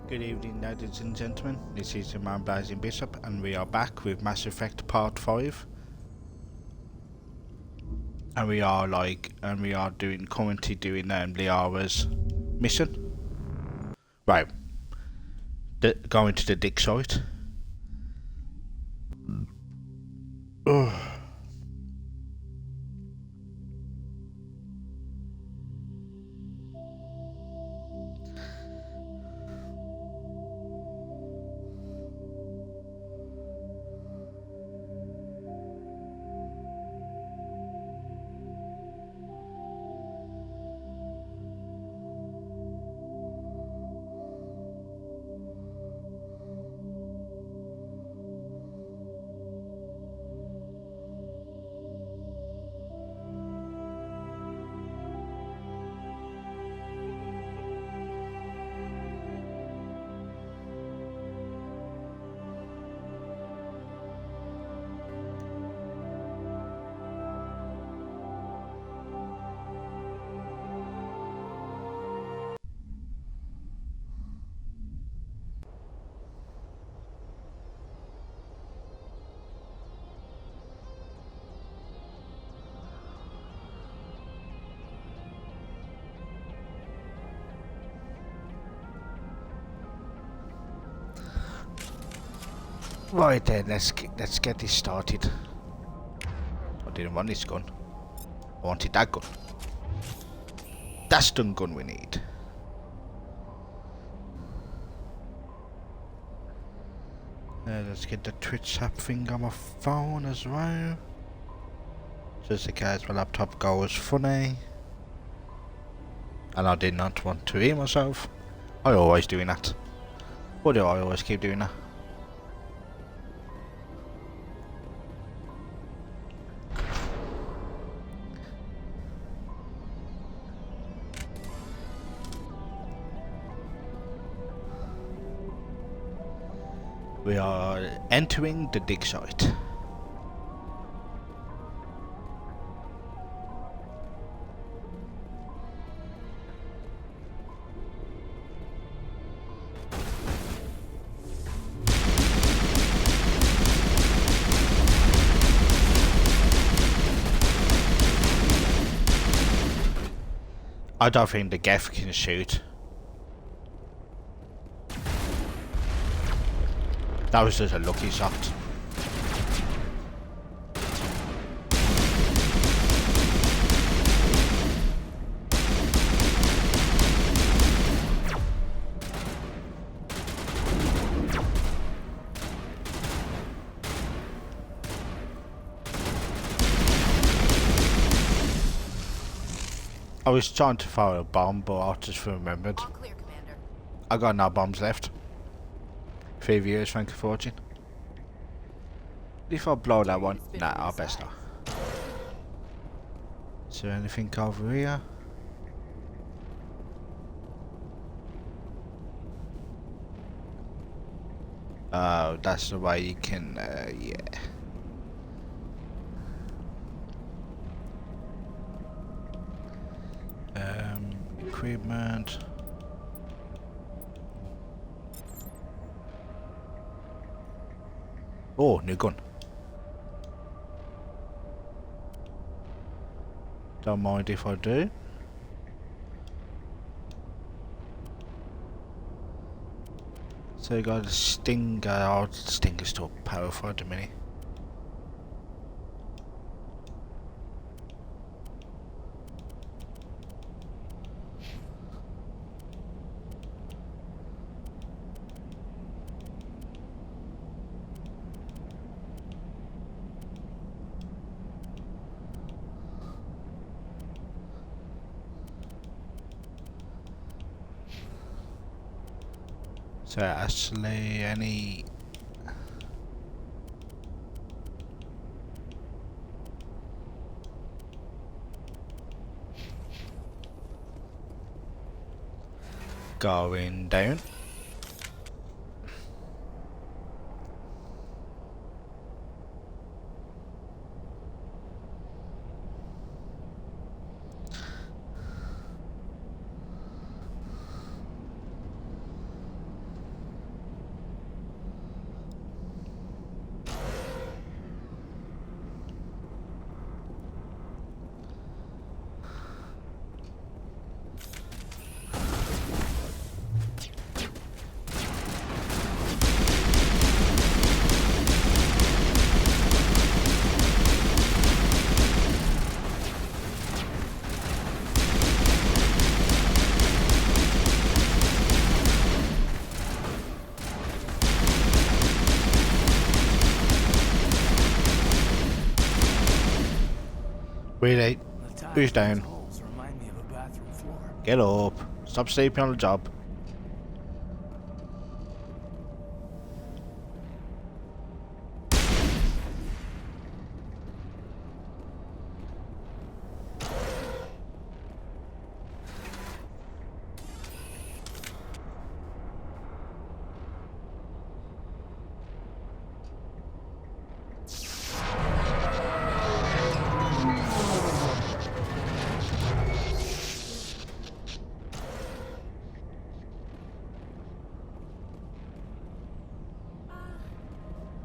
Good evening, ladies and gentlemen. This is your man Blazing Bishop, and we are back with Mass Effect Part 5. And we are currently doing Liara's mission. Right. Going to the dig site. Ugh. Right then, let's get this started. I didn't want this gun. I wanted that gun. That's the gun we need. Let's get the Twitch app thing on my phone as well. Just in case my laptop goes funny. And I did not want to hear myself. I always doing that. Why do I always keep doing that? We are entering the dig site. I don't think the Geth can shoot. That was just a lucky shot. I was trying to fire a bomb, but I just remembered. All clear, Commander. I got no bombs left. 3 viewers, thank you for watching. If I blow that one, nah, I best not. Is there anything over here? Oh, that's the way you can, yeah. Equipment. Oh, new gun. Don't mind if I do. So you got a Stinger. Oh, Stinger's still powerful at the minute. So actually, any going down. Really? The Who's tiles down? and holes remind me of a bathroom floor. Get up. Stop sleeping on the job.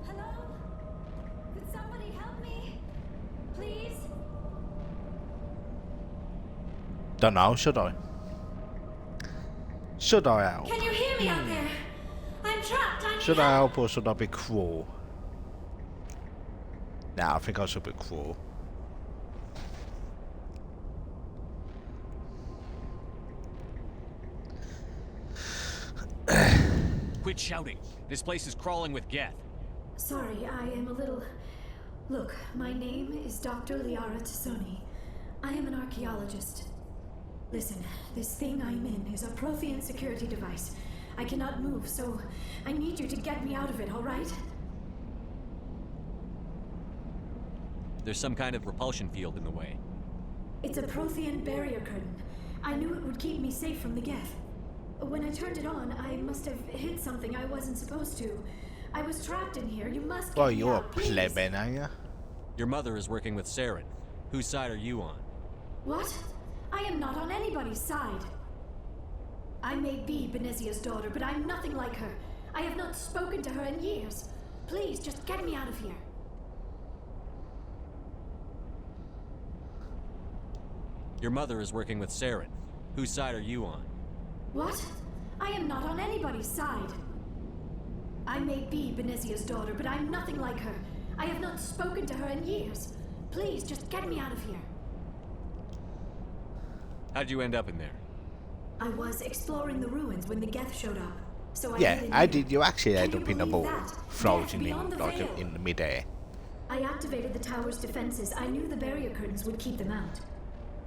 Hello? Could somebody help me? Please? Don't know, should I? Should I help? Can you hear me out there? I'm trapped. I Should need I help. help or should I be cruel? Nah, I think I should be cruel. Quit shouting. This place is crawling with Geth. Sorry, I am a little... Look, my name is Dr. Liara Tassoni. I am an archaeologist. Listen, this thing I'm in is a Prothean security device. I cannot move, so I need you to get me out of it, all right? There's some kind of repulsion field in the way. It's a Prothean barrier curtain. I knew it would keep me safe from the Geth. When I turned it on, I must have hit something I wasn't supposed to. I was trapped in here. You must get Well, me you're a out, please. plebeian, are you? Your mother is working with Saren. Whose side are you on? What? I am not on anybody's side. I may be Benezia's daughter, but I'm nothing like her. I have not spoken to her in years. Please, just get me out of here. Your mother is working with Saren. Whose side are you on? What? I am not on anybody's side. I may be Benezia's daughter, but I'm nothing like her. I have not spoken to her in years. Please, just get me out of here. How'd you end up in there? I was exploring the ruins when the Geth showed up, so I Yeah, hid in I here. did. You actually Can end you up in a believe ball, that? floating Geth in beyond the like veil. in the midair. I activated the tower's defenses. I knew the barrier curtains would keep them out.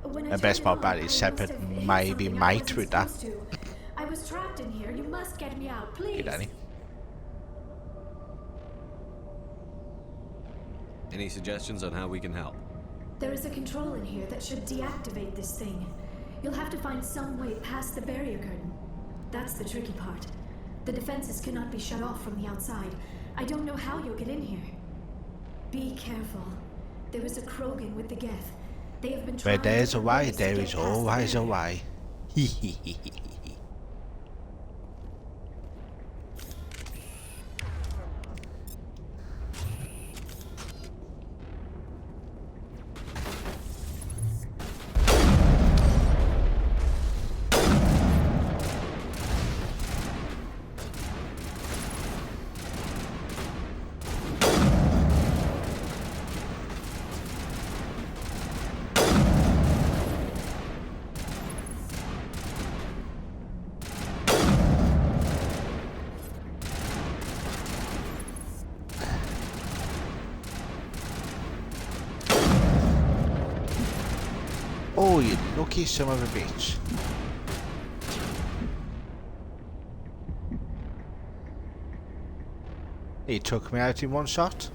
When I And best turned it part about on, it is I must Shepard have hit maybe something I mate wasn't with that. supposed to. I was trapped in here. You must get me out, please. Hey, Danny. Any suggestions on how we can help? There is a control in here that should deactivate this thing. You'll have to find some way past the barrier curtain. That's the tricky part. The defenses cannot be shut off from the outside. I don't know how you'll get in here. Be careful. There is a Krogan with the Geth. They have been Where trying there's a different way, ways to there get is past the always a barrier. way. Oh, you lucky son of a bitch. He took me out in one shot.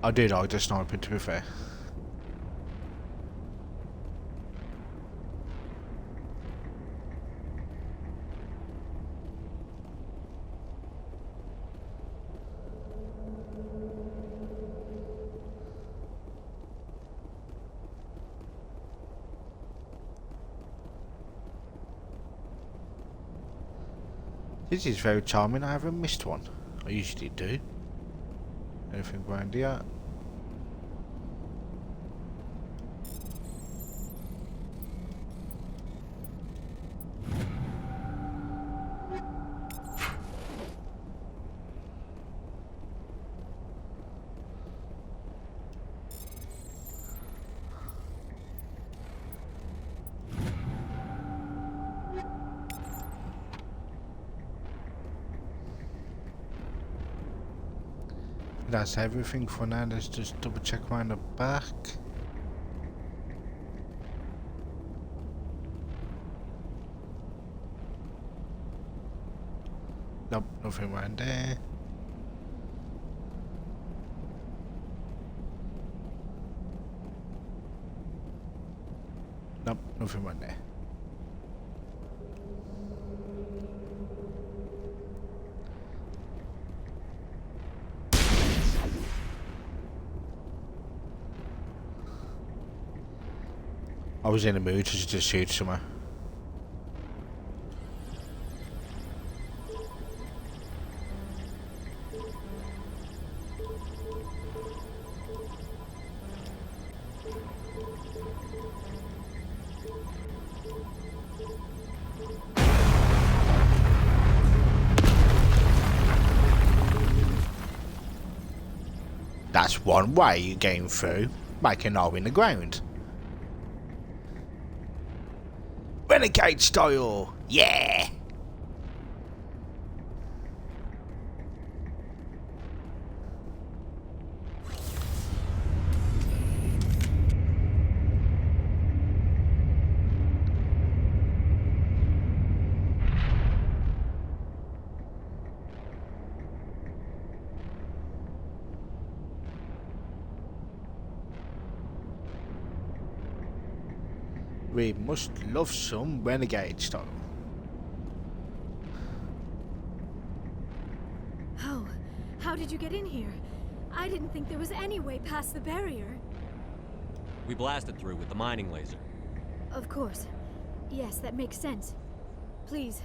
I did like the sniping, to be fair. This is very charming. I haven't missed one. I usually do. Anything around here? That's everything for now. Let's just double check around the back. Nope, nothing around there. Nope, nothing around there. I was in the mood to just shoot somewhere. That's one way you getting through, making a hole in the ground. Renegade style! Yeah! We must love some renegade style. How did you get in here? I didn't think there was any way past the barrier. We blasted through with the mining laser. Of course. Yes, that makes sense. Please,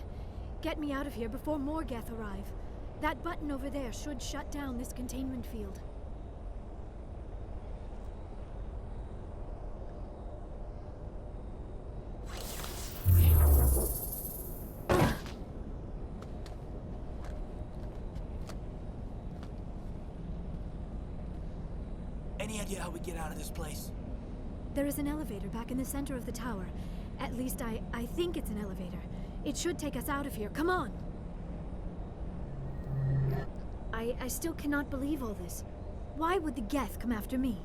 get me out of here before more Geth arrive. That button over there should shut down this containment field. Any idea how we get out of this place? There is an elevator back in the center of the tower. At least I think it's an elevator. It should take us out of here. Come on! I still cannot believe all this. Why would the Geth come after me?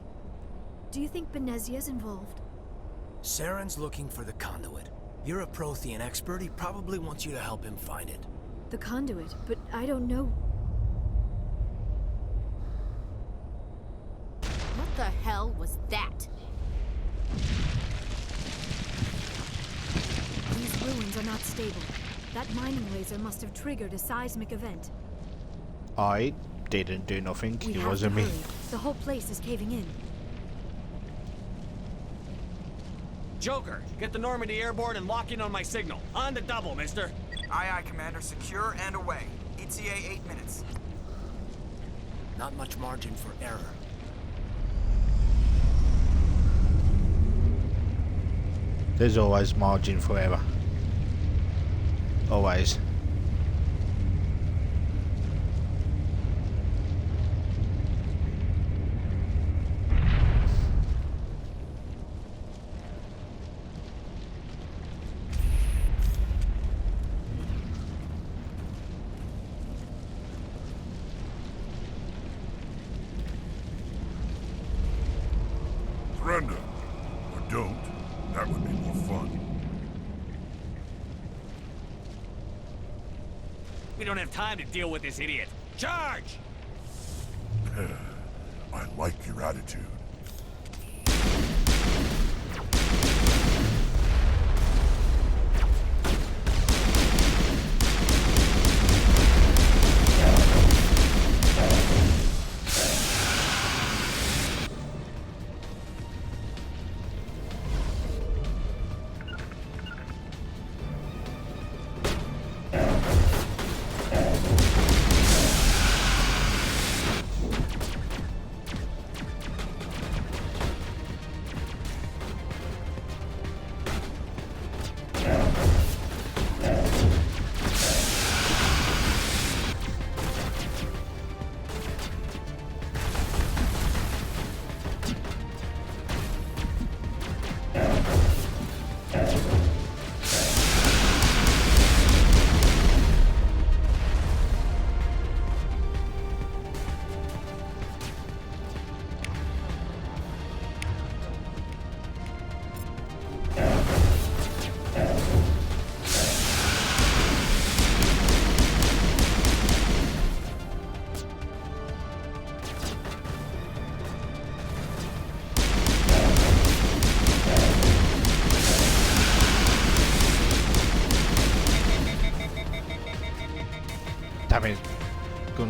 Do you think Benezia's involved? Saren's looking for the conduit. You're a Prothean expert. He probably wants you to help him find it. The conduit, but I don't know. What the hell was that? These ruins are not stable. That mining laser must have triggered a seismic event. I didn't do nothing. We It have wasn't to me. hurry. The whole place is caving in. Joker, get the Normandy airborne and lock in on my signal. On the double, mister. Aye, aye, Commander. Secure and away. ETA 8 minutes. Not much margin for error. There's always margin for error. Always. Surrender. Or don't. That would be more fun. We don't have time to deal with this idiot. Charge! I like your attitude.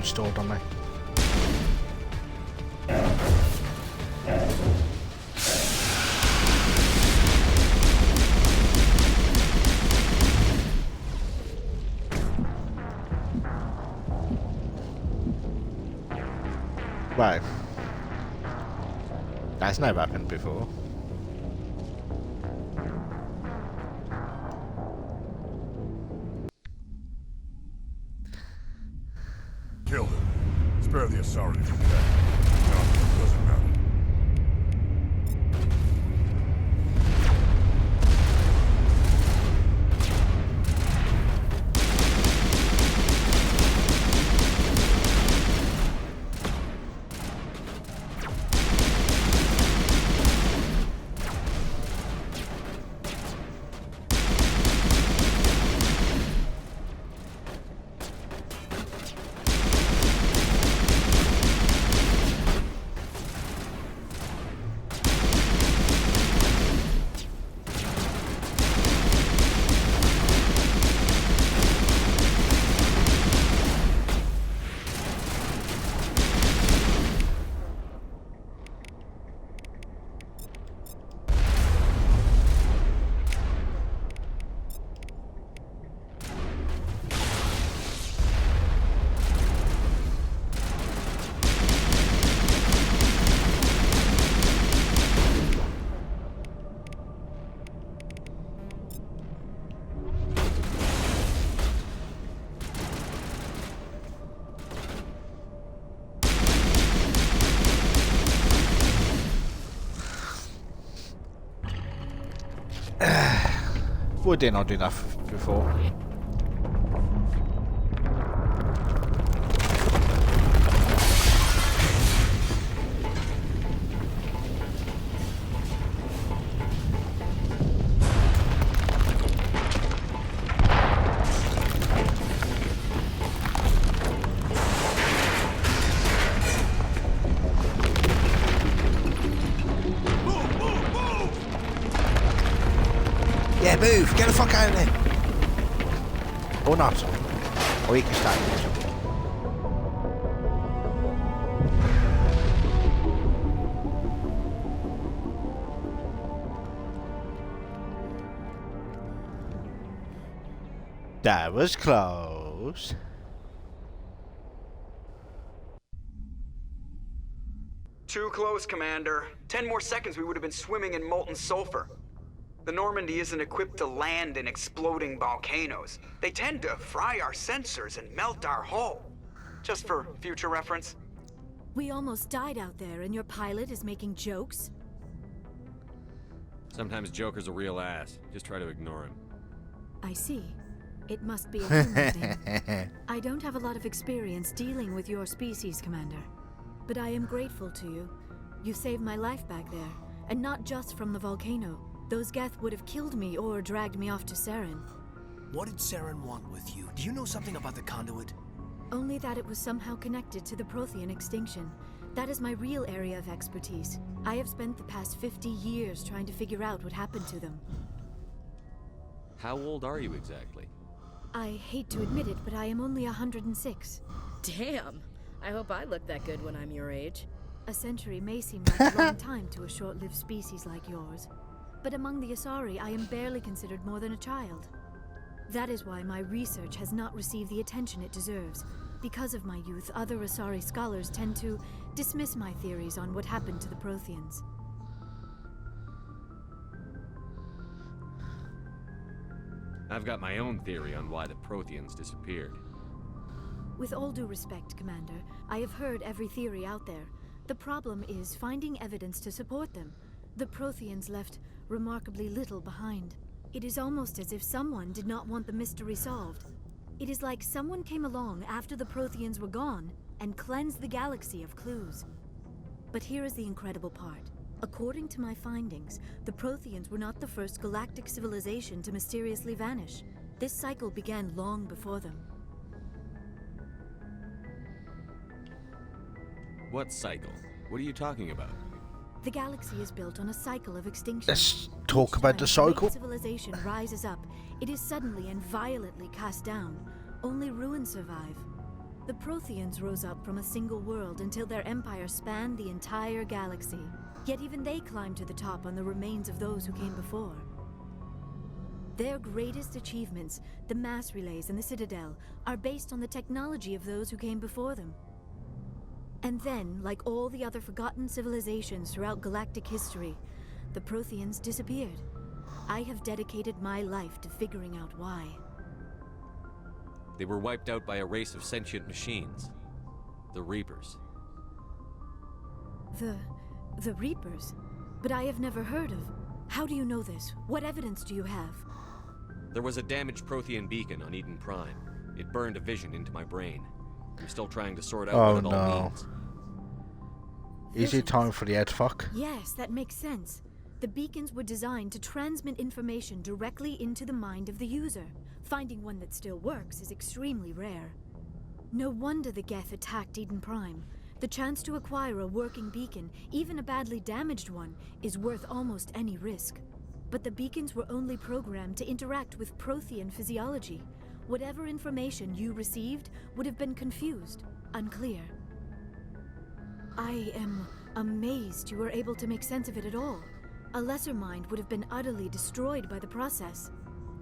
installed on me. Right. That's never happened before. Kill him. Spare the Asari if you can. No, it doesn't matter. Why didn't I do that before? Yeah, move! Get the fuck out of there! Or not. Or you can stay. That was close. Too close, Commander. 10 more seconds we would have been swimming in molten sulfur. The Normandy isn't equipped to land in exploding volcanoes. They tend to fry our sensors and melt our hull. Just for future reference. We almost died out there, and your pilot is making jokes? Sometimes Joker's a real ass. Just try to ignore him. I see. It must be a human thing. I don't have a lot of experience dealing with your species, Commander. But I am grateful to you. You saved my life back there, and not just from the volcano. Those Geth would have killed me or dragged me off to Saren. What did Saren want with you? Do you know something about the conduit? Only that it was somehow connected to the Prothean extinction. That is my real area of expertise. I have spent the past 50 years trying to figure out what happened to them. How old are you exactly? I hate to admit it, but I am only 106. Damn! I hope I look that good when I'm your age. A century may seem like a long time to a short-lived species like yours. But among the Asari, I am barely considered more than a child. That is why my research has not received the attention it deserves. Because of my youth, other Asari scholars tend to dismiss my theories on what happened to the Protheans. I've got my own theory on why the Protheans disappeared. With all due respect, Commander, I have heard every theory out there. The problem is finding evidence to support them. The Protheans left remarkably little behind. It is almost as if someone did not want the mystery solved. It is like someone came along after the Protheans were gone and cleansed the galaxy of clues. But here is the incredible part. According to my findings, the Protheans were not the first galactic civilization to mysteriously vanish. This cycle began long before them. What cycle? What are you talking about? The galaxy is built on a cycle of extinction. Let's talk Each about time the a cycle. great civilization rises up, it is suddenly and violently cast down. Only ruins survive. The Protheans rose up from a single world until their empire spanned the entire galaxy. Yet even they climbed to the top on the remains of those who came before. Their greatest achievements, the mass relays and the Citadel, are based on the technology of those who came before them. And then, like all the other forgotten civilizations throughout galactic history, the Protheans disappeared. I have dedicated my life to figuring out why. They were wiped out by a race of sentient machines. The Reapers. The Reapers? But I have never heard of. How do you know this? What evidence do you have? There was a damaged Prothean beacon on Eden Prime. It burned a vision into my brain. I'm still trying to sort out what it all means. Is it time for the headfuck? Yes, that makes sense. The beacons were designed to transmit information directly into the mind of the user. Finding one that still works is extremely rare. No wonder the Geth attacked Eden Prime. The chance to acquire a working beacon, even a badly damaged one, is worth almost any risk. But the beacons were only programmed to interact with Prothean physiology. Whatever information you received would have been confused, unclear. I am amazed you were able to make sense of it at all. A lesser mind would have been utterly destroyed by the process.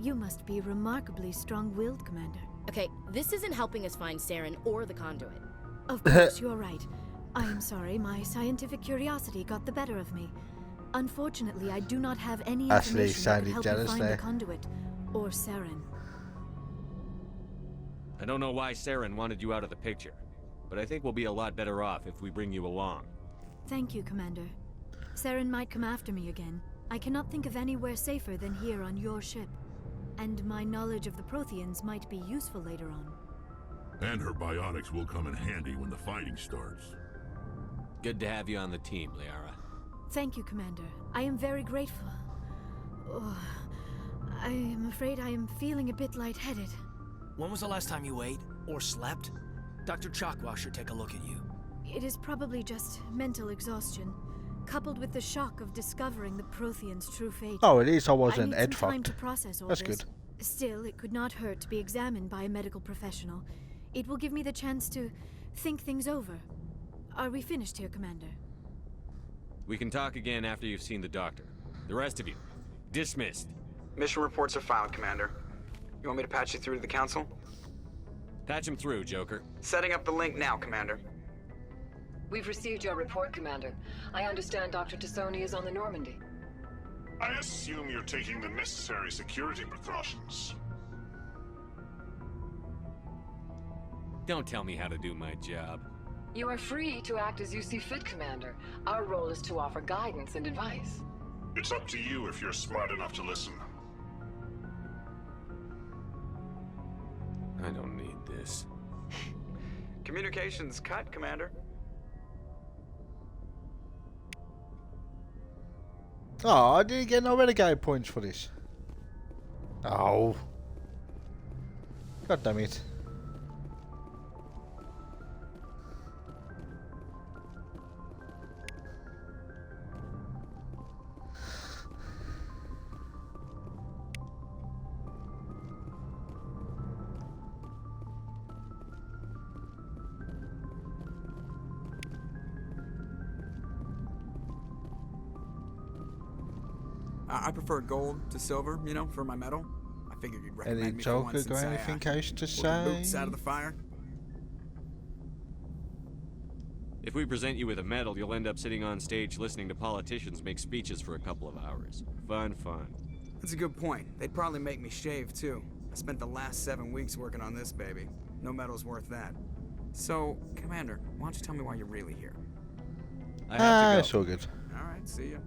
You must be remarkably strong-willed, Commander. Okay, this isn't helping us find Saren or the conduit. Of course, you're right. I am sorry, my scientific curiosity got the better of me. Unfortunately, I do not have any Actually, information that could sounded help you jealous find there. the conduit, or Saren. I don't know why Saren wanted you out of the picture, but I think we'll be a lot better off if we bring you along. Thank you, Commander. Saren might come after me again. I cannot think of anywhere safer than here on your ship. And my knowledge of the Protheans might be useful later on. And her biotics will come in handy when the fighting starts. Good to have you on the team, Liara. Thank you, Commander. I am very grateful. Oh, I am afraid I am feeling a bit lightheaded. When was the last time you ate or slept? Dr. Chakwa should take a look at you. It is probably just mental exhaustion, coupled with the shock of discovering the Protheans' true fate. Oh, at least I I wasn't need head some time fucked. to process all That's this. good. Still, it could not hurt to be examined by a medical professional. It will give me the chance to think things over. Are we finished here, Commander? We can talk again after you've seen the doctor. The rest of you, dismissed. Mission reports are filed, Commander. You want me to patch you through to the Council? Patch him through, Joker. Setting up the link now, Commander. We've received your report, Commander. I understand Dr. Tassoni is on the Normandy. I assume you're taking the necessary security precautions. Don't tell me how to do my job. You are free to act as you see fit, Commander. Our role is to offer guidance and advice. It's up to you if you're smart enough to listen. I don't need this. Communications cut, Commander. Oh, I didn't get no renegade points for this. Oh. God damn it. I prefer gold to silver, you know, for my medal. I figured you'd recommend Any me for Joker once got since anything I else to pulled the say? boots out of the fire. If we present you with a medal, you'll end up sitting on stage listening to politicians make speeches for a couple of hours. Fun, fun. That's a good point. They'd probably make me shave, too. I spent the last 7 weeks working on this baby. No medal's worth that. So, Commander, why don't you tell me why you're really here? I have to It's go. all good. All right, see ya.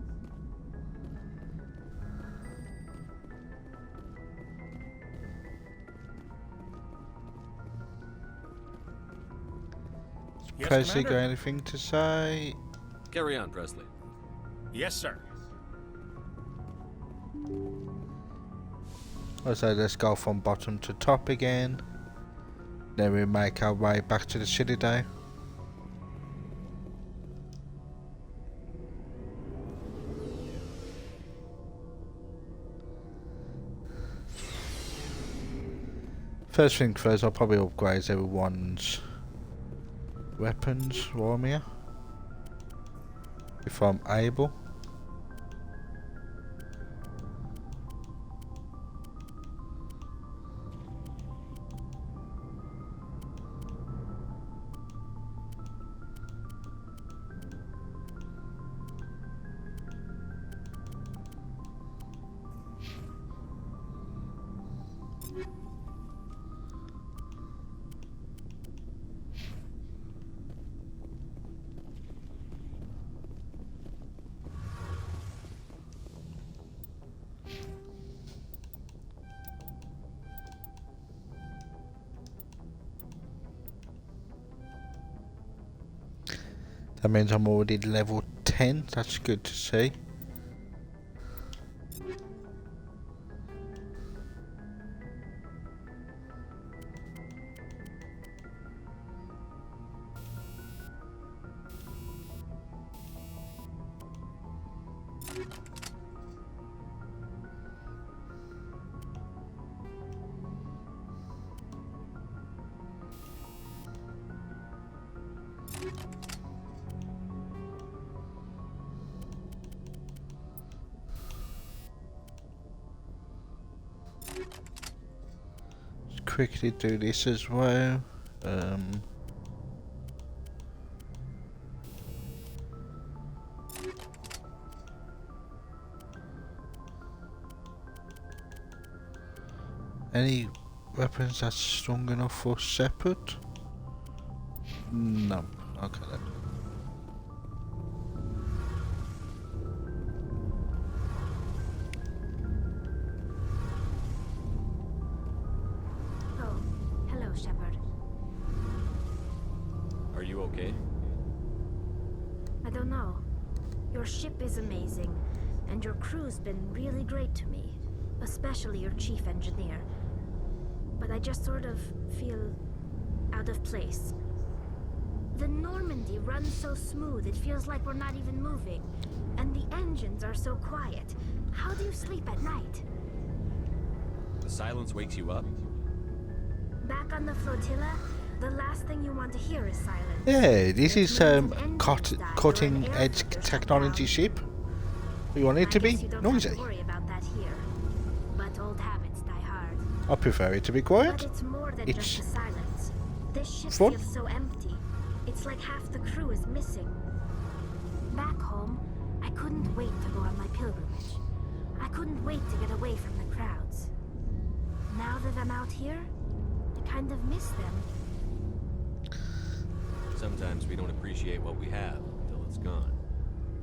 Yes, Presley got Commander? anything to say? Carry on, Presley. Yes, sir. So let's go from bottom to top again. Then we make our way back to the Citadel. First thing first, I'll probably upgrade everyone's weapons while here. If I'm able. That means I'm already level 10, that's good to see. Quickly do this as well. Any weapons that's strong enough for Shepard? No. Okay then. Shepard. Are you okay? I don't know. Your ship is amazing, and your crew's been really great to me, especially your chief engineer. But I just sort of feel out of place. The Normandy runs so smooth, it feels like we're not even moving. And the engines are so quiet. How do you sleep at night? The silence wakes you up? Back on the flotilla, the last thing you want to hear is silence. Yeah, this is cutting edge technology ship. You want it to be noisy. Have to worry about that here. But old habits die hard. I prefer it to be quiet. But it's more than just the silence. This ship fun. Feels so empty. It's like half the crew is missing. Back home, I couldn't wait to go on my pilgrimage. I couldn't wait to get away from the crowds. Now that I'm out here, I kind of miss them. Sometimes we don't appreciate what we have until it's gone.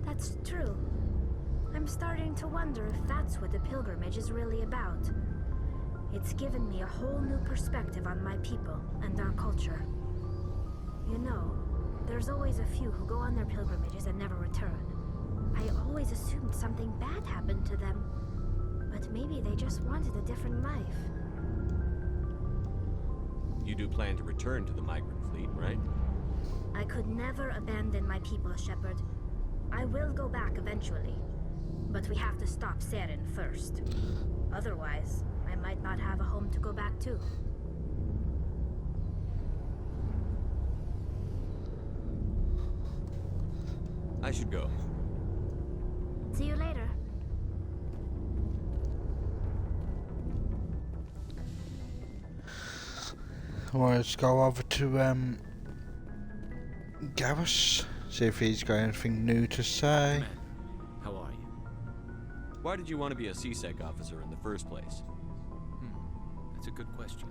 That's true. I'm starting to wonder if that's what the pilgrimage is really about. It's given me a whole new perspective on my people and our culture. You know, there's always a few who go on their pilgrimages and never return. I always assumed something bad happened to them. But maybe they just wanted a different life. You do plan to return to the migrant fleet, right? I could never abandon my people, Shepard. I will go back eventually. But we have to stop Saren first. Otherwise, I might not have a home to go back to. I should go. See you later. Well, let's go over to Garrus, see if he's got anything new to say. Man, how are you? Why did you want to be a CSEC officer in the first place? That's a good question.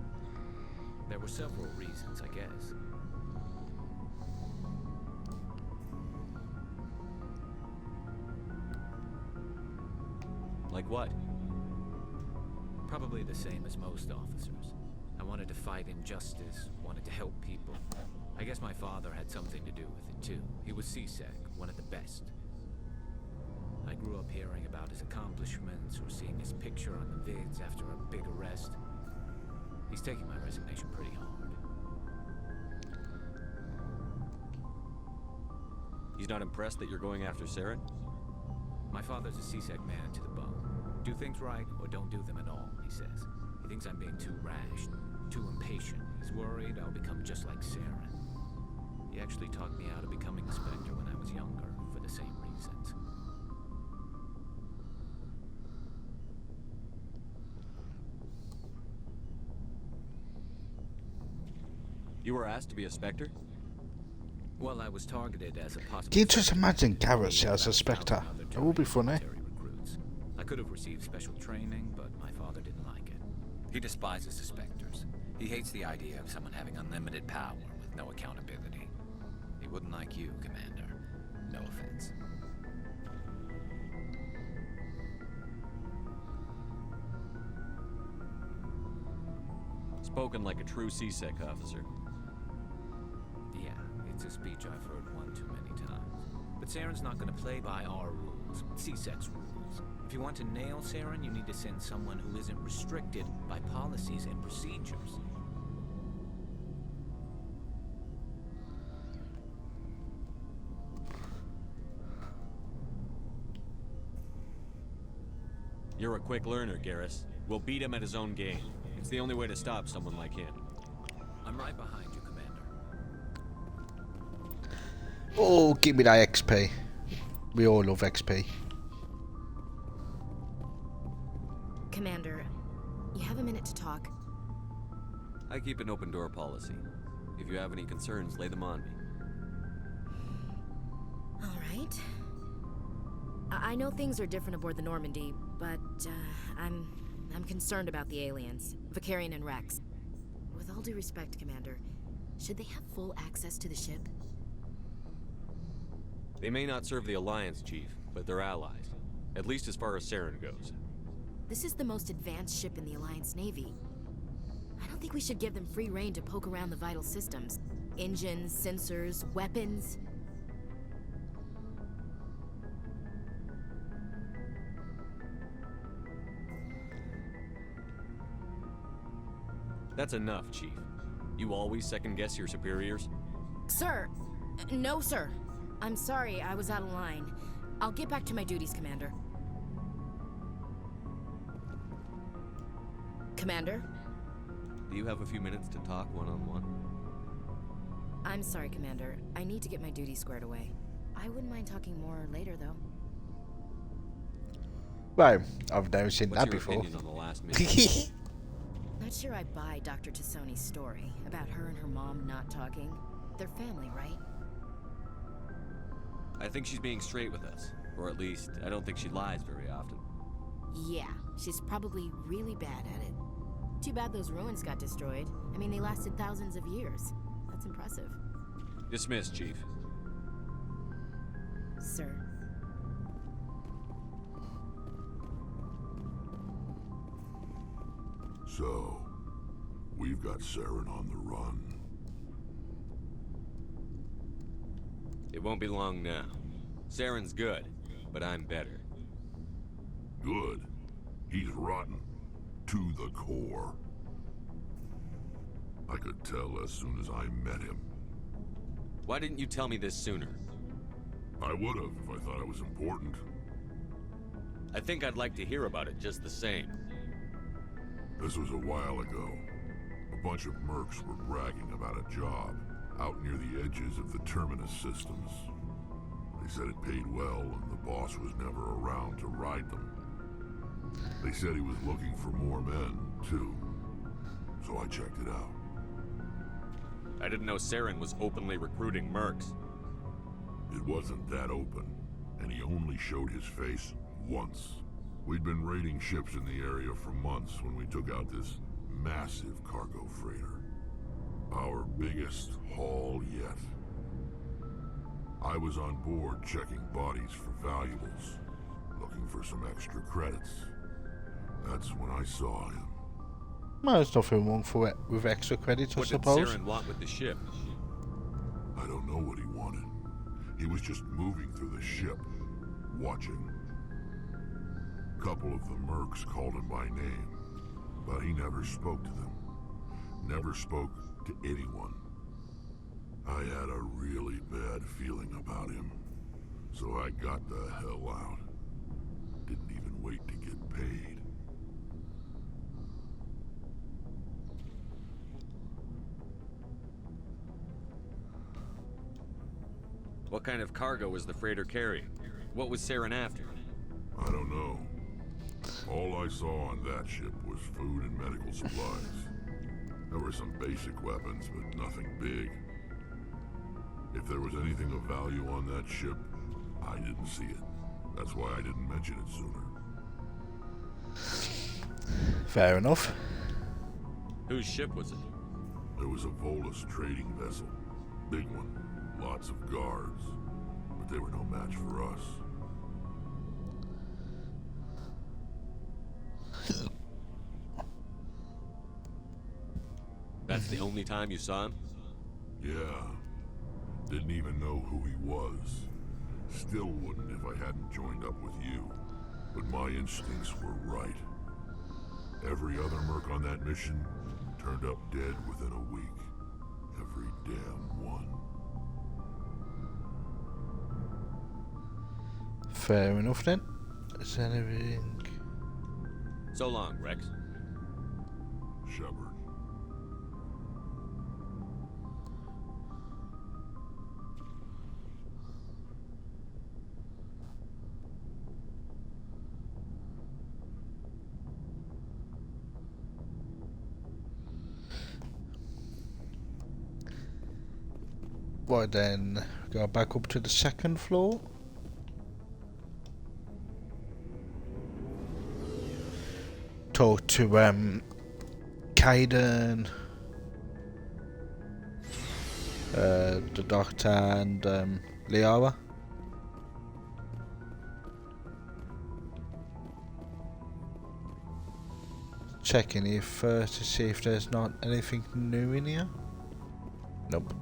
There were several reasons, I guess. Like what? Probably the same as most officers. I wanted to fight injustice, wanted to help people. I guess my father had something to do with it too. He was CSEC, one of the best. I grew up hearing about his accomplishments or seeing his picture on the vids after a big arrest. He's taking my resignation pretty hard. He's not impressed that you're going after Saren? My father's a CSEC man to the bone. Do things right or don't do them at all, he says. He thinks I'm being too rash, too impatient. He's worried I'll become just like Saren. He actually talked me out of becoming a Spectre when I was younger, for the same reasons. You were asked to be a Spectre? Well, I was targeted as a possible... Can you just imagine Garrett as a Spectre? It would be funny. Recruits. I could have received special training, but my father didn't like it. He despises the Spectres. He hates the idea of someone having unlimited power with no accountability. He wouldn't like you, Commander. No offense. Spoken like a true CSEC officer. Yeah, it's a speech I've heard one too many times. But Saren's not going to play by our rules, CSEC's rules. If you want to nail Saren, you need to send someone who isn't restricted by policies and procedures. You're a quick learner, Garrus. We'll beat him at his own game. It's the only way to stop someone like him. I'm right behind you, Commander. Oh, give me that XP. We all love XP. Commander, you have a minute to talk. I keep an open door policy. If you have any concerns, lay them on me. All right. I know things are different aboard the Normandy, but I'm concerned about the aliens, Vakarian and Rex. With all due respect, Commander, should they have full access to the ship? They may not serve the Alliance, Chief, but they're allies. At least as far as Saren goes. This is the most advanced ship in the Alliance Navy. I don't think we should give them free rein to poke around the vital systems. Engines, sensors, weapons. That's enough, Chief. You always second-guess your superiors? Sir! No, sir. I'm sorry, I was out of line. I'll get back to my duties, Commander. Commander? Do you have a few minutes to talk one-on-one? I'm sorry, Commander. I need to get my duties squared away. I wouldn't mind talking more later, though. Well, I've never seen What's that your before. opinion on the last mission? Not sure I buy Dr. Tassoni's story about her and her mom not talking. They're family, right? I think she's being straight with us. Or at least, I don't think she lies very often. Yeah, she's probably really bad at it. Too bad those ruins got destroyed. I mean, they lasted thousands of years. That's impressive. Dismissed, Chief. Sir. So, we've got Saren on the run. It won't be long now. Saren's good, but I'm better. Good. He's rotten. To the core. I could tell as soon as I met him. Why didn't you tell me this sooner? I would've if I thought it was important. I think I'd like to hear about it just the same. This was a while ago. A bunch of mercs were bragging about a job out near the edges of the Terminus systems. They said it paid well and the boss was never around to ride them. They said he was looking for more men, too. So I checked it out. I didn't know Saren was openly recruiting mercs. It wasn't that open, and he only showed his face once. We'd been raiding ships in the area for months when we took out this massive cargo freighter. Our biggest haul yet. I was on board checking bodies for valuables, looking for some extra credits. That's when I saw him. Well, there's nothing wrong for it with extra credits, I suppose. What did Saren want with the ship? I don't know what he wanted. He was just moving through the ship, watching. A couple of the mercs called him by name, but he never spoke to them. Never spoke to anyone. I had a really bad feeling about him, so I got the hell out. Didn't even wait to get paid. What kind of cargo was the freighter carrying? What was Saren after? I don't know. All I saw on that ship was food and medical supplies. There were some basic weapons, but nothing big. If there was anything of value on that ship, I didn't see it. That's why I didn't mention it sooner. Fair enough. Whose ship was it? There was a Volus trading vessel. Big one. Lots of guards. But they were no match for us. That's the only time you saw him? Yeah. Didn't even know who he was. Still wouldn't if I hadn't joined up with you. But my instincts were right. Every other merc on that mission turned up dead within a week. Every damn one. Fair enough then. Is there anything? So long, Rex. Shepard. Right then, go back up to the second floor. Talk to Kaidan, the doctor and Liara. Checking if to see if there's not anything new in here. Nope.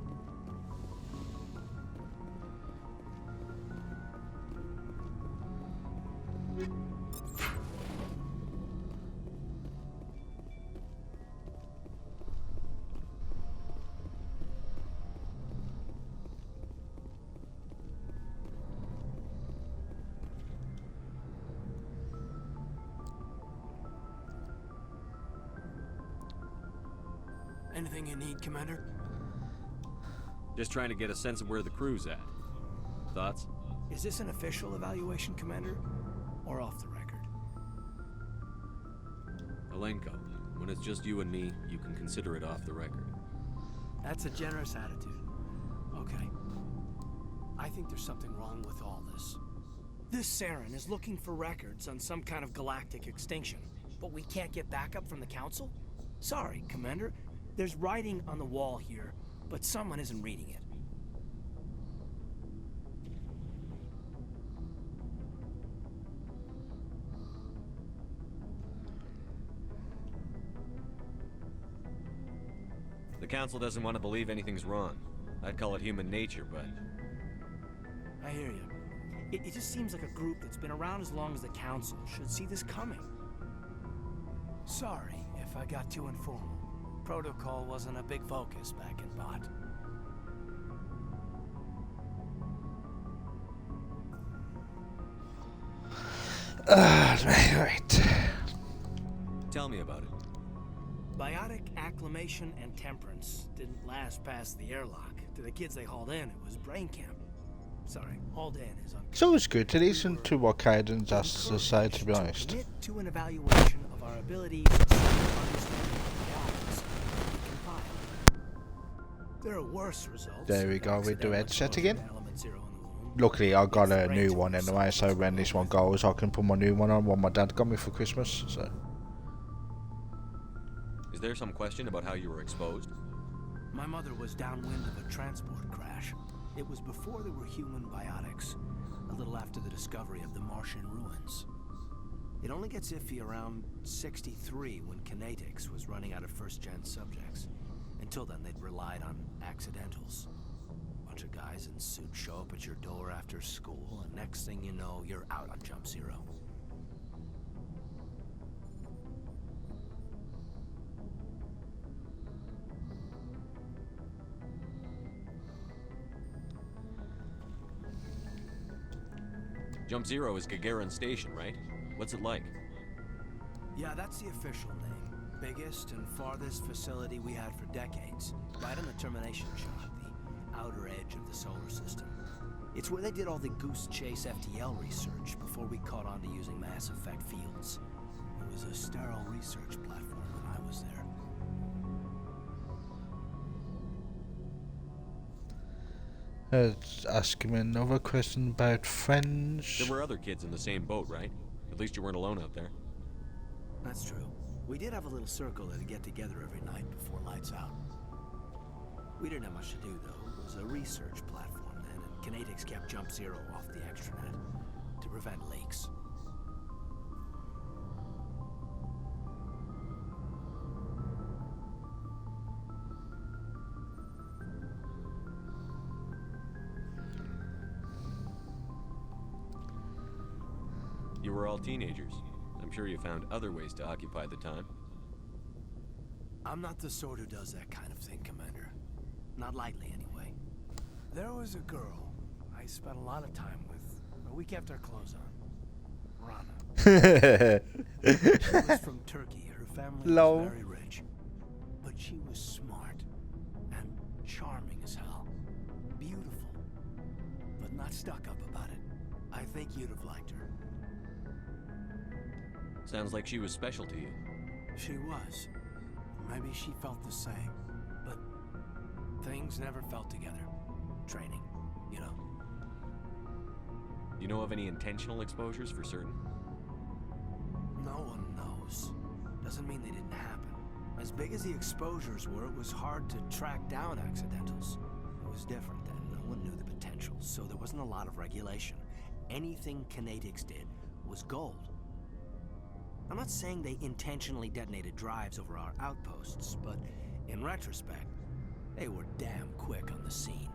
Anything you need, Commander? Just trying to get a sense of where the crew's at. Thoughts? Is this an official evaluation, Commander? Or off the record? Alenko, when it's just you and me, you can consider it off the record. That's a generous attitude. Okay. I think there's something wrong with all this. This Saren is looking for records on some kind of galactic extinction, but we can't get backup from the Council? Sorry, Commander. There's writing on the wall here, but someone isn't reading it. The Council doesn't want to believe anything's wrong. I'd call it human nature, but... I hear you. It just seems like a group that's been around as long as the Council should see this coming. Sorry if I got too informal. Protocol wasn't a big focus back in Bot. Right. Tell me about it. Biotic acclimation and temperance didn't last past the airlock. To the kids they hauled in, it was brain camp. Sorry, hauled in is on. It's always good to listen to what Kaidan's has to say, to be honest. Commit to an evaluation of our abilities to understand realities we compile. There are worse results. There we go with the headset again. Element 0 in the womb. Luckily I got a new one anyway, so when this one goes I can put my new one on, what my dad got me for Christmas, so... Is there some question about how you were exposed? My mother was downwind of a transport crash. It was before there were human biotics, a little after the discovery of the Martian ruins. It only gets iffy around 63 when Kinetics was running out of first-gen subjects. Until then, they'd relied on accidentals. Bunch of guys in suits show up at your door after school, and next thing you know, you're out on Jump Zero. Jump Zero is Gagarin Station, right? What's it like? Yeah, that's the official name. Biggest and farthest facility we had for decades. Right on the termination shot, the outer edge of the solar system. It's where they did all the Goose Chase FTL research before we caught on to using mass effect fields. It was a sterile research platform when I was there. Let's ask him another question about friends. There were other kids in the same boat, right? At least you weren't alone out there. That's true. We did have a little circle that'd get together every night before lights out. We didn't have much to do, though. It was a research platform then, and Kinetics kept Jump Zero off the extranet to prevent leaks. You were all teenagers. I'm sure you found other ways to occupy the time. I'm not the sort who does that kind of thing, Commander. Not lightly, anyway. There was a girl I spent a lot of time with, but we kept our clothes on. Rana. She was from Turkey. Her family was very rich. But she was smart and charming as hell. Beautiful, but not stuck up about it. I think you'd have liked her. Sounds like she was special to you. She was. Maybe she felt the same. But things never felt together. Training, you know. Do you know of any intentional exposures for certain? No one knows. Doesn't mean they didn't happen. As big as the exposures were, it was hard to track down accidentals. It was different then. No one knew the potential, so there wasn't a lot of regulation. Anything Kinetics did was gold. I'm not saying they intentionally detonated drives over our outposts, but in retrospect, they were damn quick on the scene.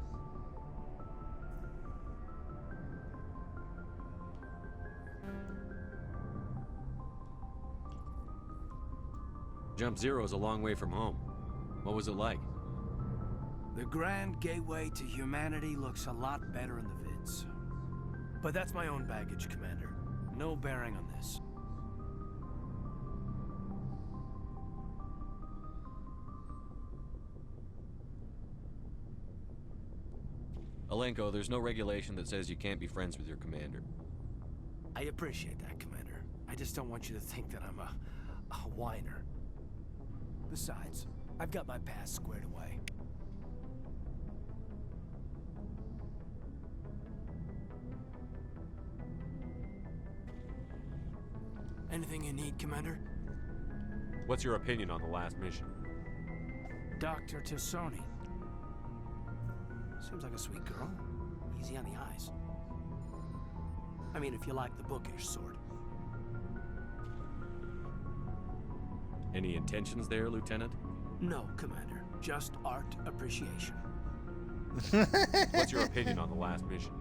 Jump Zero is a long way from home. What was it like? The grand gateway to humanity looks a lot better in the vids. But that's my own baggage, Commander. No bearing on this. Alenko, there's no regulation that says you can't be friends with your commander. I appreciate that, Commander. I just don't want you to think that I'm a whiner. Besides, I've got my past squared away. Anything you need, Commander? What's your opinion on the last mission? Dr. Tassoni. Seems like a sweet girl. Easy on the eyes. I mean, if you like the bookish sort. Any intentions there, Lieutenant? No, Commander. Just art appreciation. What's your opinion on the last mission?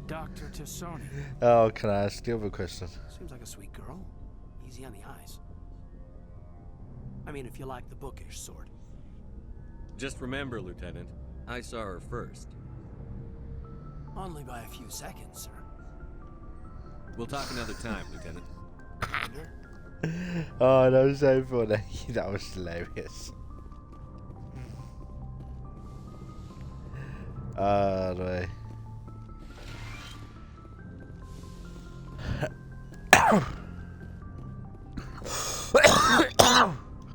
Dr. Tassoni. Oh, can I ask the other question? Seems like a sweet girl. Easy on the eyes. I mean, if you like the bookish sort. Just remember, Lieutenant, I saw her first. Only by a few seconds, sir. We'll talk another time, Lieutenant. Commander? Oh, that was so funny. That was hilarious. Right.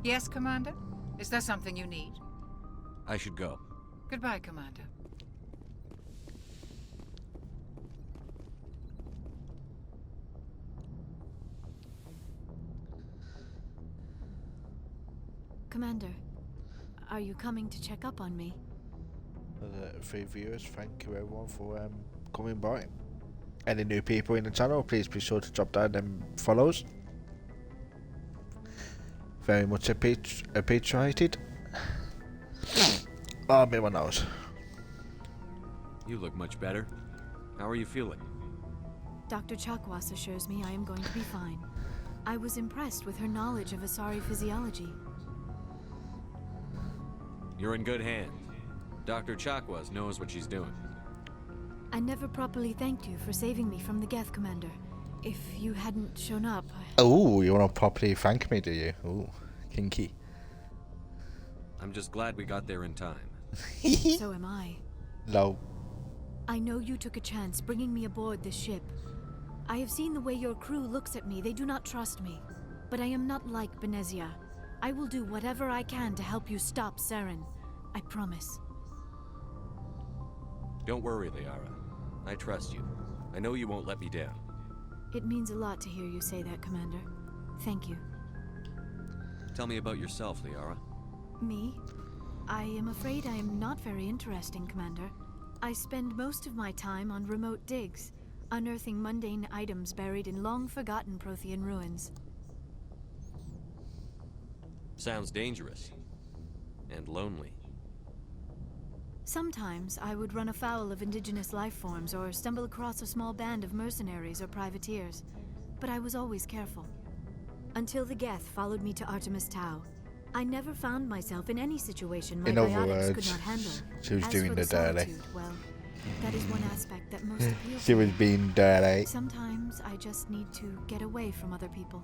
Yes, Commander? Is there something you need? I should go. Goodbye, Commander. Commander, are you coming to check up on me? For viewers, thank you everyone for coming by. Any new people in the channel, please be sure to drop down them follows. Very much appreciated. Oh, me my nose. You look much better. How are you feeling? Dr. Chakwas assures me I am going to be fine. I was impressed with her knowledge of Asari physiology. You're in good hands. Dr. Chakwas knows what she's doing. I never properly thanked you for saving me from the Geth, Commander. If you hadn't shown up... Oh, you want to properly thank me, do you? Oh, kinky. I'm just glad we got there in time. So am I. No. I know you took a chance bringing me aboard this ship. I have seen the way your crew looks at me. They do not trust me. But I am not like Benezia. I will do whatever I can to help you stop Saren. I promise. Don't worry, Liara. I trust you. I know you won't let me down. It means a lot to hear you say that, Commander. Thank you. Tell me about yourself, Liara. Me? I am afraid I am not very interesting, Commander. I spend most of my time on remote digs, unearthing mundane items buried in long-forgotten Prothean ruins. Sounds dangerous. And lonely. Sometimes I would run afoul of indigenous life forms or stumble across a small band of mercenaries or privateers, but I was always careful. Until the Geth followed me to Artemis Tau, I never found myself in any situation my In other biotics could words, not handle. she was As doing for the dirty. solitude, well, that is one aspect that most appeals She to was me. being dirty. Sometimes I just need to get away from other people.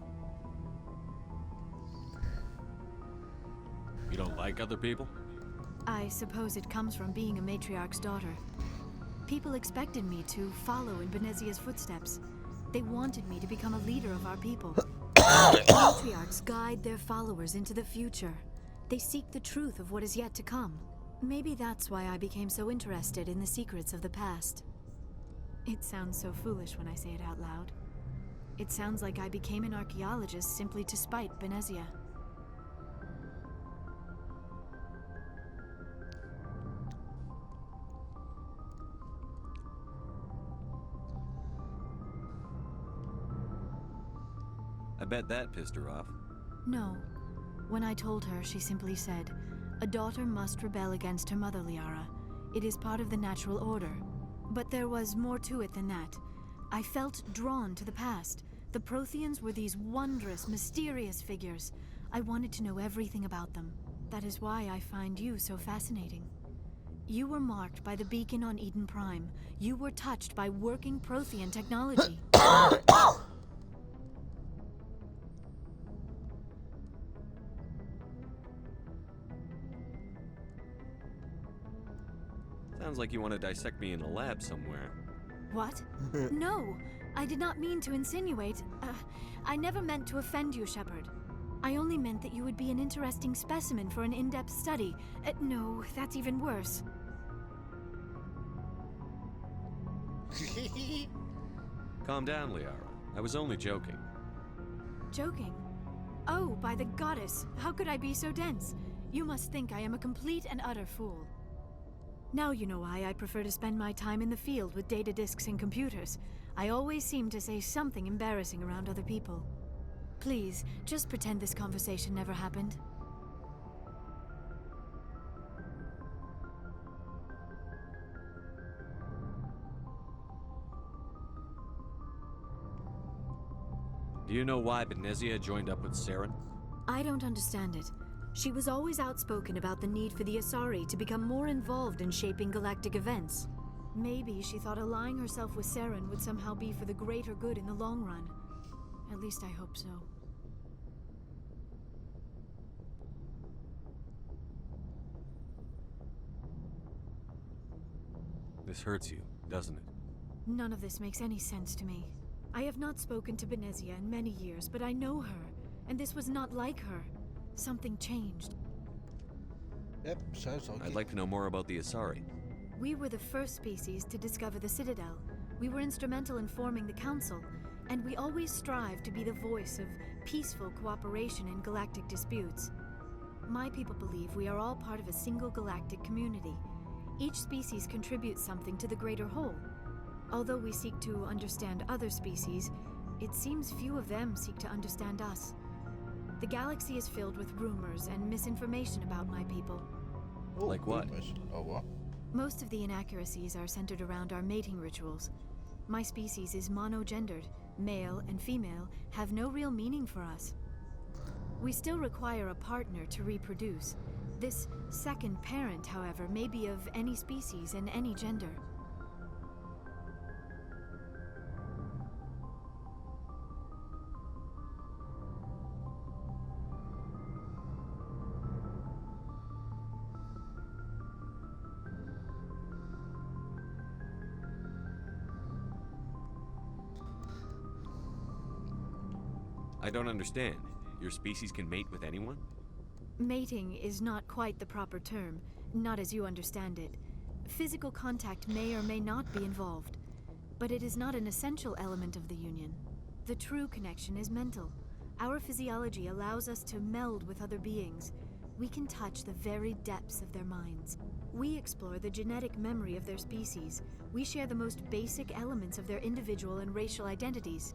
You don't like other people? I suppose it comes from being a matriarch's daughter. People expected me to follow in Benezia's footsteps. They wanted me to become a leader of our people. Matriarchs guide their followers into the future. They seek the truth of what is yet to come. Maybe that's why I became so interested in the secrets of the past. It sounds so foolish when I say it out loud. It sounds like I became an archaeologist simply to spite Benezia. I bet that pissed her off. No. When I told her, she simply said, "A daughter must rebel against her mother, Liara. It is part of the natural order." But there was more to it than that. I felt drawn to the past. The Protheans were these wondrous, mysterious figures. I wanted to know everything about them. That is why I find you so fascinating. You were marked by the beacon on Eden Prime. You were touched by working Prothean technology. Sounds like you want to dissect me in a lab somewhere. What? No, I did not mean to insinuate. I never meant to offend you, Shepard. I only meant that you would be an interesting specimen for an in-depth study. No, that's even worse. Calm down, Liara. I was only joking. Joking? Oh, by the goddess, how could I be so dense? You must think I am a complete and utter fool. Now you know why I prefer to spend my time in the field with data disks and computers. I always seem to say something embarrassing around other people. Please, just pretend this conversation never happened. Do you know why Benezia joined up with Saren? I don't understand it. She was always outspoken about the need for the Asari to become more involved in shaping galactic events. Maybe she thought allying herself with Saren would somehow be for the greater good in the long run. At least I hope so. This hurts you, doesn't it? None of this makes any sense to me. I have not spoken to Benezia in many years, but I know her, and this was not like her. Something changed. Yep, sounds like I'd like to know more about the Asari. We were the first species to discover the Citadel. We were instrumental in forming the Council, and we always strive to be the voice of peaceful cooperation in galactic disputes. My people believe we are all part of a single galactic community. Each species contributes something to the greater whole. Although we seek to understand other species, it seems few of them seek to understand us. The galaxy is filled with rumors and misinformation about my people. Oh, Like what? Oh, what? Most of the inaccuracies are centered around our mating rituals. My species is monogendered. Male and female have no real meaning for us. We still require a partner to reproduce. This second parent, however, may be of any species and any gender. I don't understand. Your species can mate with anyone? Mating is not quite the proper term, not as you understand it. Physical contact may or may not be involved, but it is not an essential element of the union. The true connection is mental. Our physiology allows us to meld with other beings. We can touch the very depths of their minds. We explore the genetic memory of their species. We share the most basic elements of their individual and racial identities.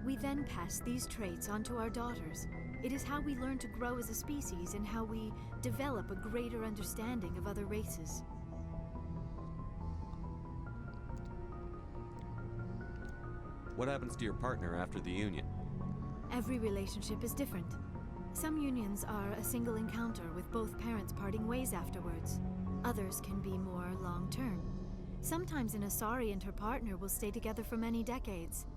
We then pass these traits on to our daughters. It is how we learn to grow as a species and how we develop a greater understanding of other races. What happens to your partner after the union? Every relationship is different. Some unions are a single encounter with both parents parting ways afterwards. Others can be more long-term. Sometimes an Asari and her partner will stay together for many decades.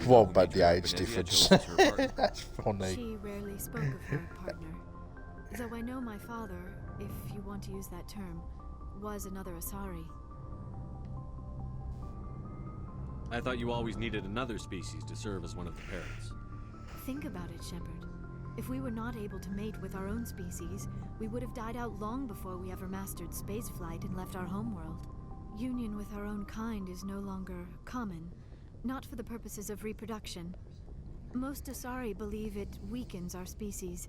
What about the age difference? That's funny. She rarely spoke of her partner. Though I know my father, if you want to use that term, was another Asari. I thought you always needed another species to serve as one of the parents. Think about it, Shepard. If we were not able to mate with our own species, we would have died out long before we ever mastered spaceflight and left our homeworld. Union with our own kind is no longer common, not for the purposes of reproduction. Most Asari believe it weakens our species.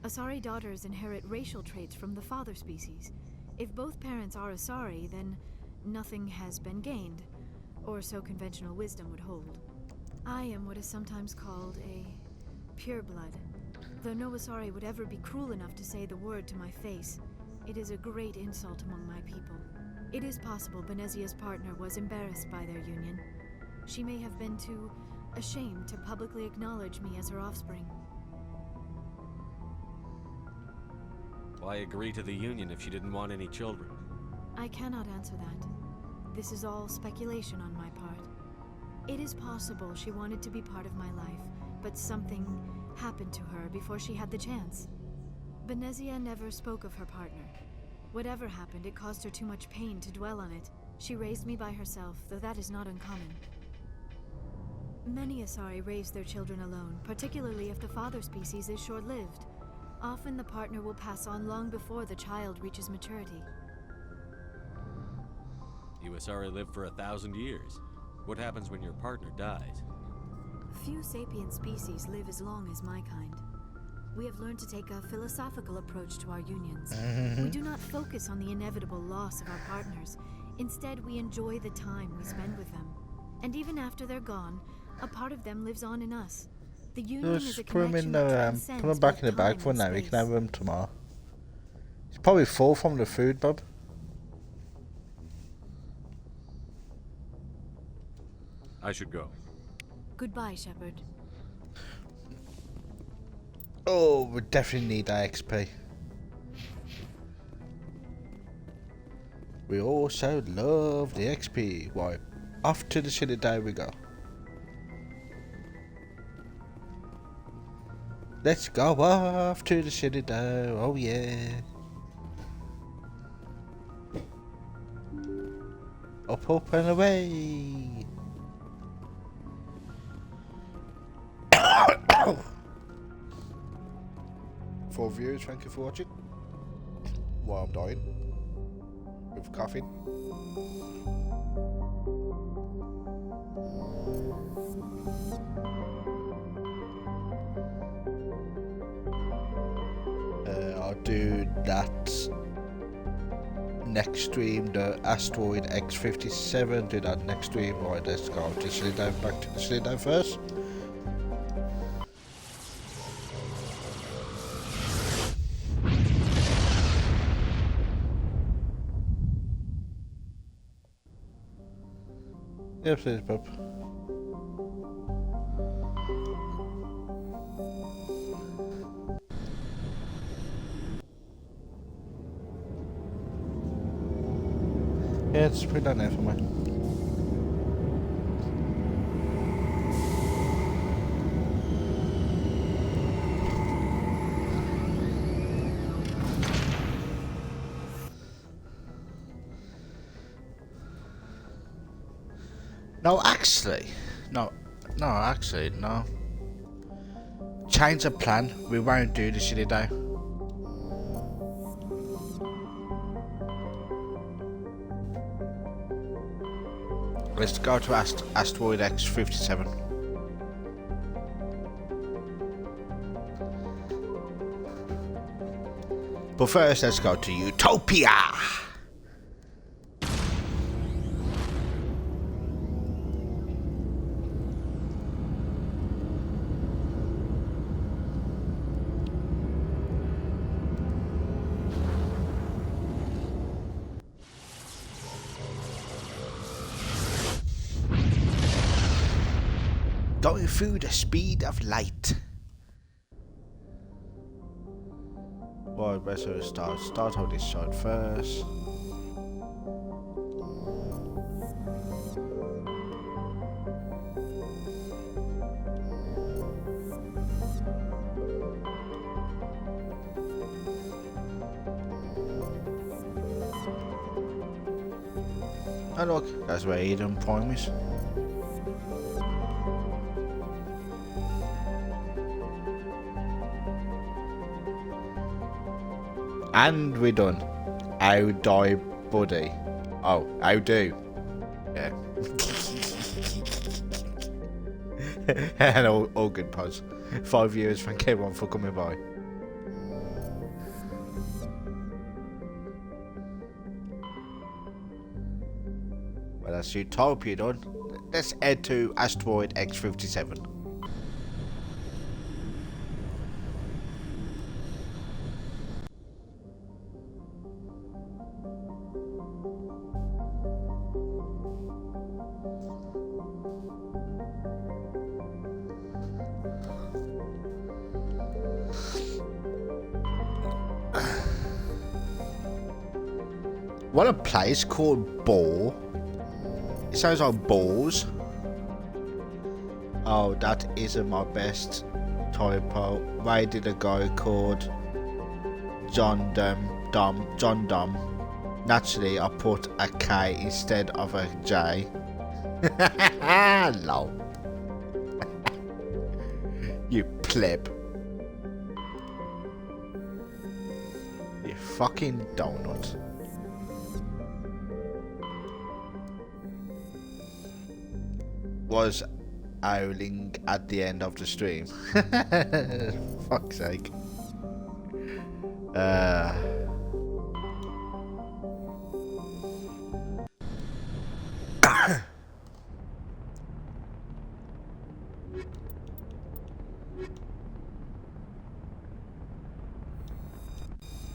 Asari daughters inherit racial traits from the father species. If both parents are Asari, then nothing has been gained, or so conventional wisdom would hold. I am what is sometimes called a pureblood. Though no Asari would ever be cruel enough to say the word to my face, it is a great insult among my people. It is possible Benezia's partner was embarrassed by their union. She may have been too ashamed to publicly acknowledge me as her offspring. Why agree to the union if she didn't want any children? I cannot answer that. This is all speculation on my part. It is possible she wanted to be part of my life, but something happened to her before she had the chance. Benezia never spoke of her partner. Whatever happened, it caused her too much pain to dwell on it. She raised me by herself, though that is not uncommon. Many Asari raise their children alone, particularly if the father species is short-lived. Often the partner will pass on long before the child reaches maturity. You Asari live for 1,000 years. What happens when your partner dies? Few sapient species live as long as my kind. We have learned to take a philosophical approach to our unions. We do not focus on the inevitable loss of our partners. Instead, we enjoy the time we spend with them. And even after they're gone, a part of them lives on in us. The union is a Just put them connection in that the transcends put them back in the both bag time for and now. We can space. have them tomorrow. It's probably full from the food, Bob. I should go. Goodbye, Shepard. Oh, we definitely need our XP. We also love the XP. Right, off to the city day we go. Let's go off to the city day. Oh yeah. Up, up and away. For viewers, thank you for watching. While I'm dying with coughing. I'll do that next stream. The Asteroid X57. Do that next stream. Right, let's go to Silly Dive. Back to the Silly Dive first. Yes, please, Bob. Yeah, just put it down there for me. No, actually. No, actually, no. Change the plan. We won't do this today. Let's go to Asteroid X-57. But first, let's go to Utopia! Going through the speed of light. Well, better start on this side first. Oh look, that's where Eden Prime is. And we're done. How die, buddy? Oh, how do? Yeah. And all good pods. 5 years, thank everyone for coming by. Well, that's Utopia done. Let's head to Asteroid X-57. What a place called Ball. It sounds like balls. Oh, that isn't my best typo. Why did a guy called John Dom? Naturally, I put a K instead of a J. Lol. You pleb. You fucking donut. Was howling at the end of the stream. Fuck's sake.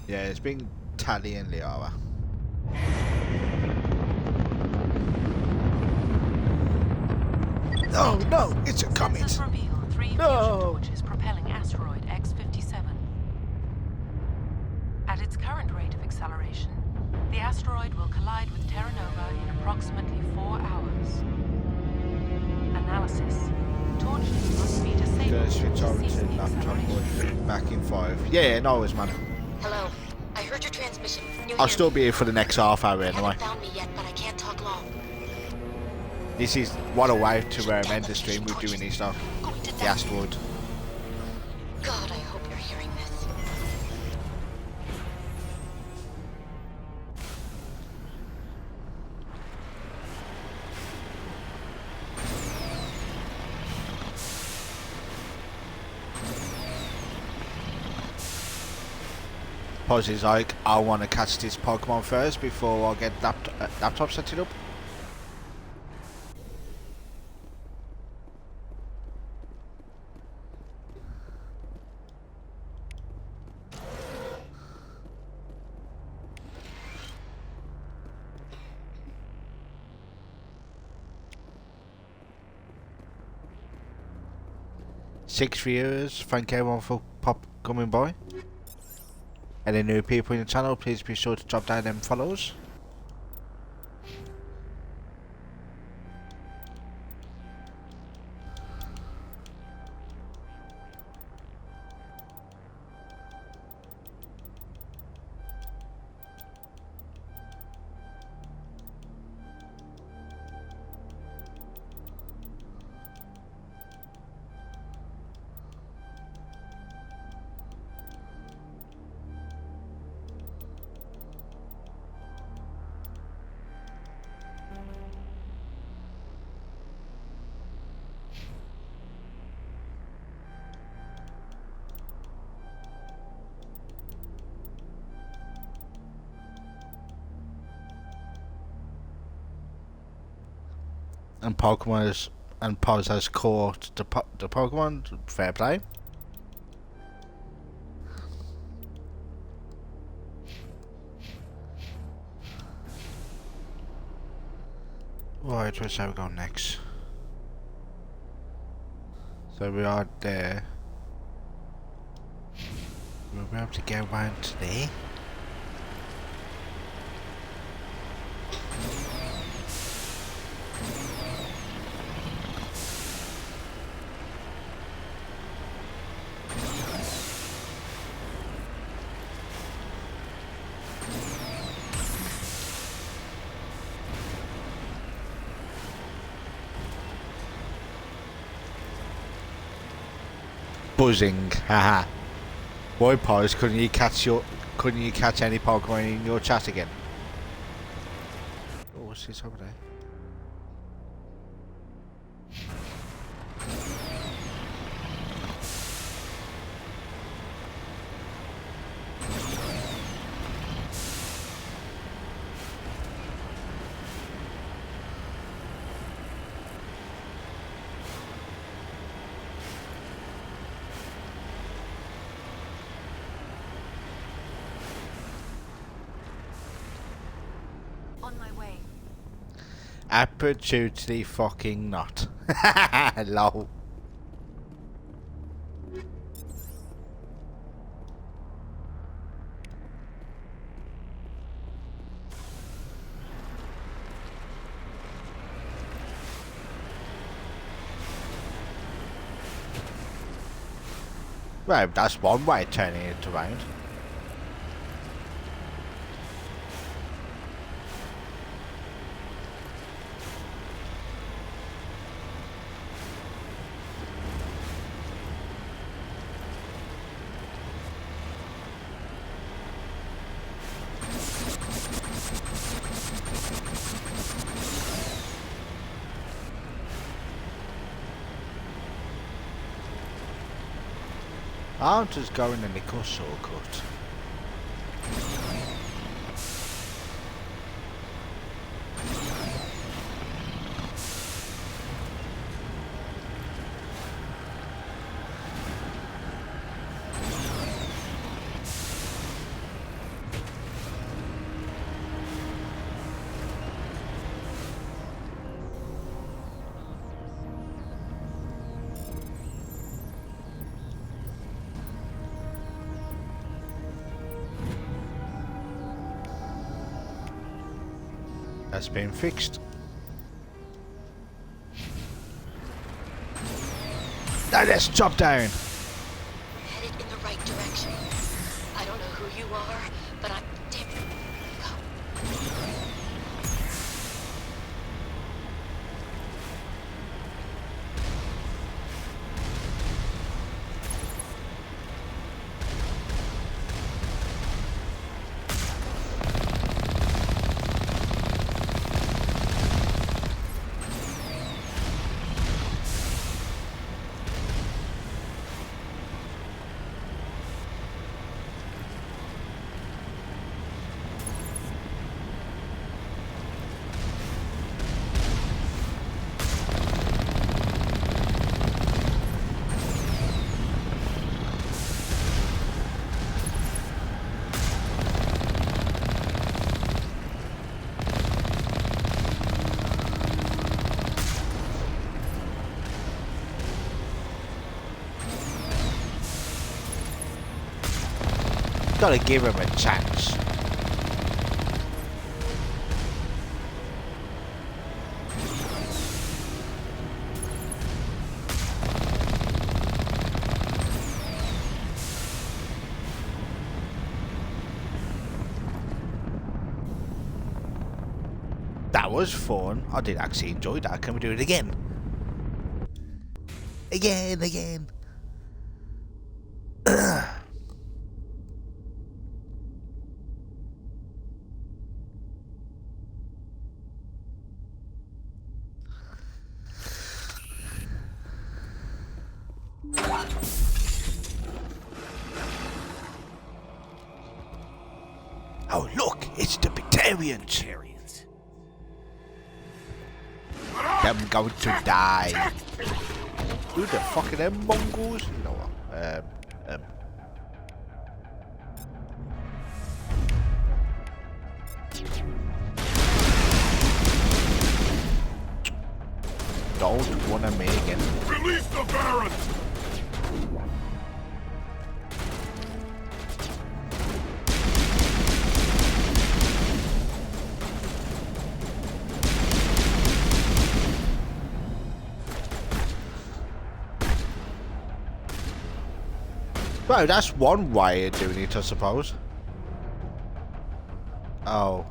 Yeah, it's been Tally and Liara. Oh no, it's a comet! Sensors reveal 3 fusion torches propelling asteroid X-57. At its current rate of acceleration, the asteroid will collide with Terra Nova in approximately 4 hours. Analysis. Torches must be disabled Switch to over cease to the laptop acceleration. back in 5. Yeah, no worries, man. Hello. I heard your transmission. I'll still be here for the next half hour anyway. Haven't found me yet, but I can't talk long. This is what a way to end the stream with doing this stuff. The asteroid. God, I hope you're hearing this. Pause is like, I want to catch this Pokemon first before I get laptop set it up. Six viewers, thank everyone for coming by. Any new people in the channel, please be sure to drop down them follows. and Poz has caught the Pokemon. Fair play. Right, where's how we go next? So we are there. We'll be able to go round to there. Buzzing, haha. Boy, Poz, couldn't you catch any Pokemon in your chat again? Oh, what's this over there? Absolutely fucking not. Lol. Well, that's one way of turning it around. I'm just going in the shortcut. That's been fixed. Now let's drop down. We're headed in the right direction. I don't know who you are, but I'm damn it. Go. Gotta give him a chance. That was fun. I did actually enjoy that. Can we do it again? Again. Oh look, it's the Batarians. Them going to die. Who the fuck are them Mongols? You know what? Don't wanna make it. Release the Baron! Well, that's one way of doing it, I suppose. Oh.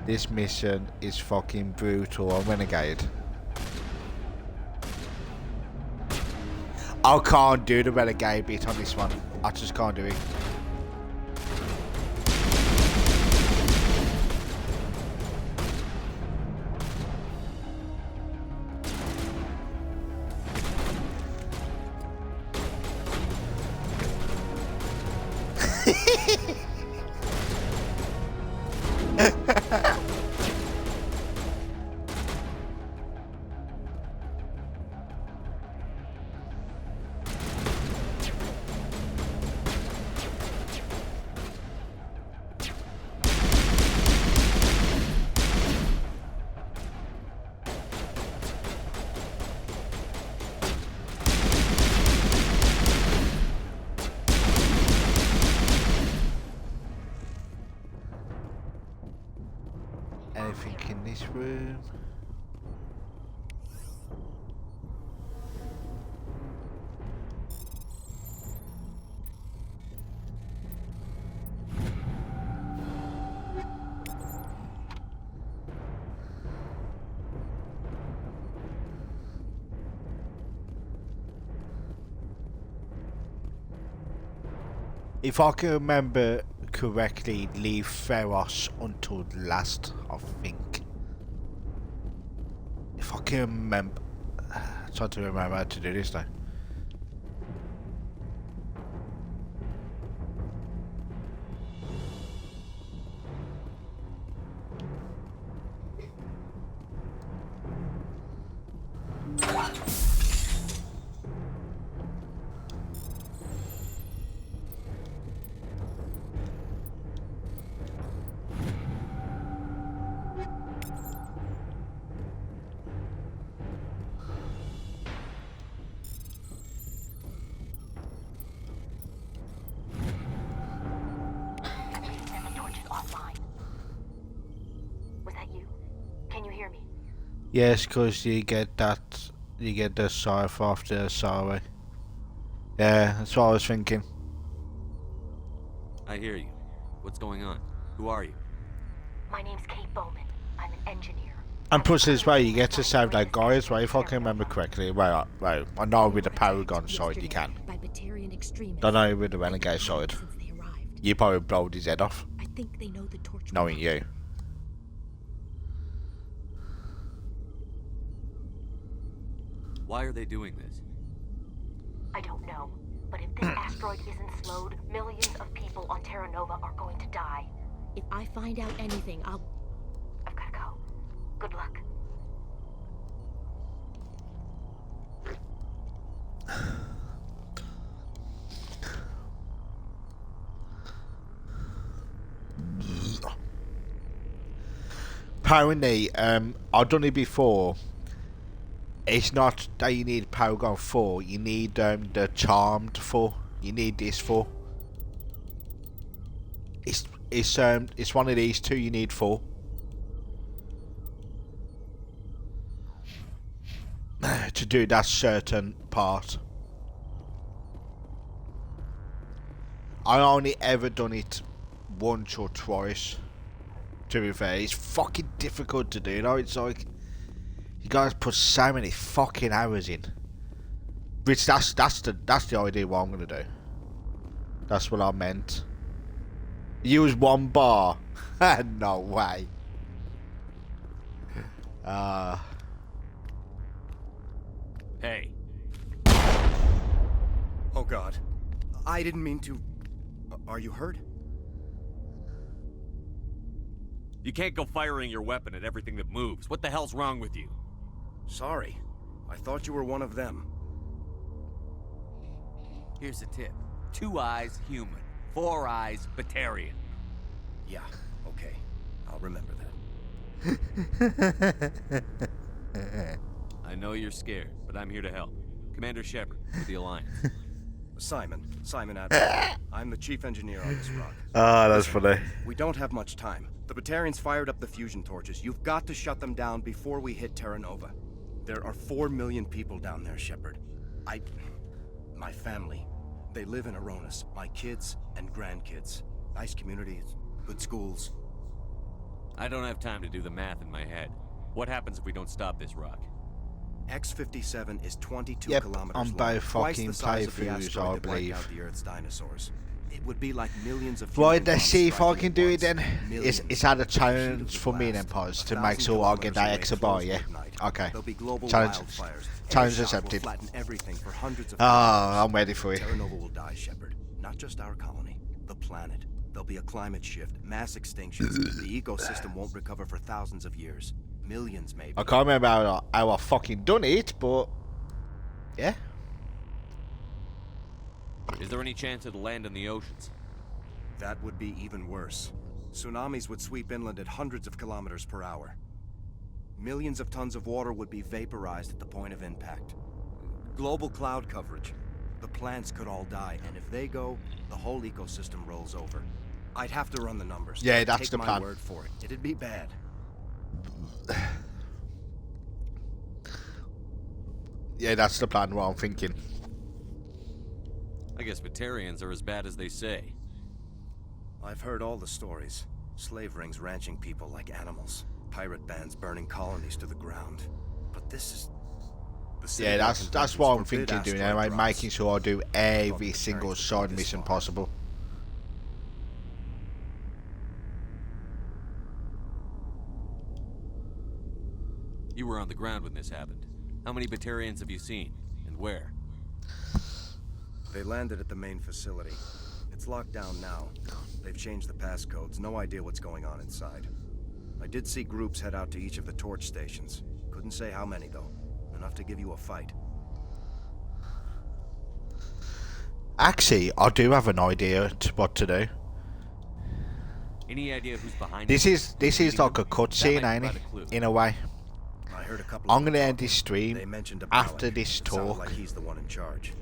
This mission is fucking brutal on Renegade. I can't do the Renegade bit on this one. I just can't do it. Anything in this room? If I can remember correctly, leave Feros until last, I think. If I can remember. I'm trying to remember how to do this now. Yes, because you get that, you get the Scythe after the Sorry. Yeah, that's what I was thinking. I hear you. What's going on? Who are you? My name's Kate Bowman. I'm an engineer. And plus this way you get to save that guy as well, if I can remember correctly. Well, I know with the Paragon side you can. Don't know with the Renegade side. You probably blowed his head off. I think they know the torch. Knowing you. Why are they doing this? I don't know. But if this asteroid isn't slowed, millions of people on Terra Nova are going to die. If I find out anything, I've gotta go. Good luck. Apparently, I've done it before. It's not that you need Paragon 4, you need the Charmed 4. You need this 4. It's one of these two you need 4. To do that certain part. I only ever done it once or twice. To be fair, it's fucking difficult to do though. It's like you guys put so many fucking hours in. Which that's the idea what I'm gonna do. That's what I meant. Use one bar. No way. Hey. Oh God. I didn't mean to. Are you hurt? You can't go firing your weapon at everything that moves. What the hell's wrong with you? Sorry. I thought you were one of them. Here's a tip. 2 eyes, human. 4 eyes, Batarian. Yeah, okay. I'll remember that. I know you're scared, but I'm here to help. Commander Shepard, with the Alliance. Simon Adler. I'm the chief engineer on this rock. That's funny. We don't have much time. The Batarians fired up the fusion torches. You've got to shut them down before we hit Terra Nova. There are 4 million people down there, Shepard. My family, they live in Aronis. My kids and grandkids. Nice communities, good schools. I don't have time to do the math in my head. What happens if we don't stop this rock? X-57 is 22 Yep, kilometers on long, both twice fucking the size of the playthroughs, asteroid I that wiped believe. out the Earth's dinosaurs. It would be like millions of Right, fusion let's bombs see if I striking can at do it once. then. Millions. It's had a The heat of challenge the for me then, blast, Paz, to 1,000 make sure I get kilometers that away, extra close bar, to yeah? midnight. Okay. There'll be global Challenge wildfires. challenge Every shot will accepted. flatten everything for hundreds of Ah, I'm ready for it. Terra Nova will die, Shepard. Not just our colony, the planet. There'll be a climate shift, mass extinctions. The ecosystem won't recover for thousands of years. Millions, maybe. I can't remember how I fucking done it, but yeah. Is there any chance it'll land in the oceans? That would be even worse. Tsunamis would sweep inland at hundreds of kilometers per hour. Millions of tons of water would be vaporized at the point of impact. Global cloud coverage. The plants could all die, and if they go, the whole ecosystem rolls over. I'd have to run the numbers. Yeah, I'd that's take the my plan. word for it. It'd be bad. Yeah, that's the plan, what I'm thinking. I guess Batarians are as bad as they say. I've heard all the stories. Slave rings ranching people like animals. Pirate bands burning colonies to the ground. But this is... Yeah, that's what I'm thinking of doing anyway, making sure I do every single side mission possible. You were on the ground when this happened. How many Batarians have you seen? And where? They landed at the main facility. It's locked down now. They've changed the passcodes. No idea what's going on inside. I did see groups head out to each of the torch stations. Couldn't say how many, though. Enough to give you a fight. Actually, I do have an idea what to do. Any idea who's behind This it? is like a cutscene, ain't it? In a way. I heard a couple I'm of gonna them end this talking. stream They mentioned a after Balak. this It sounded talk. like he's the one in charge.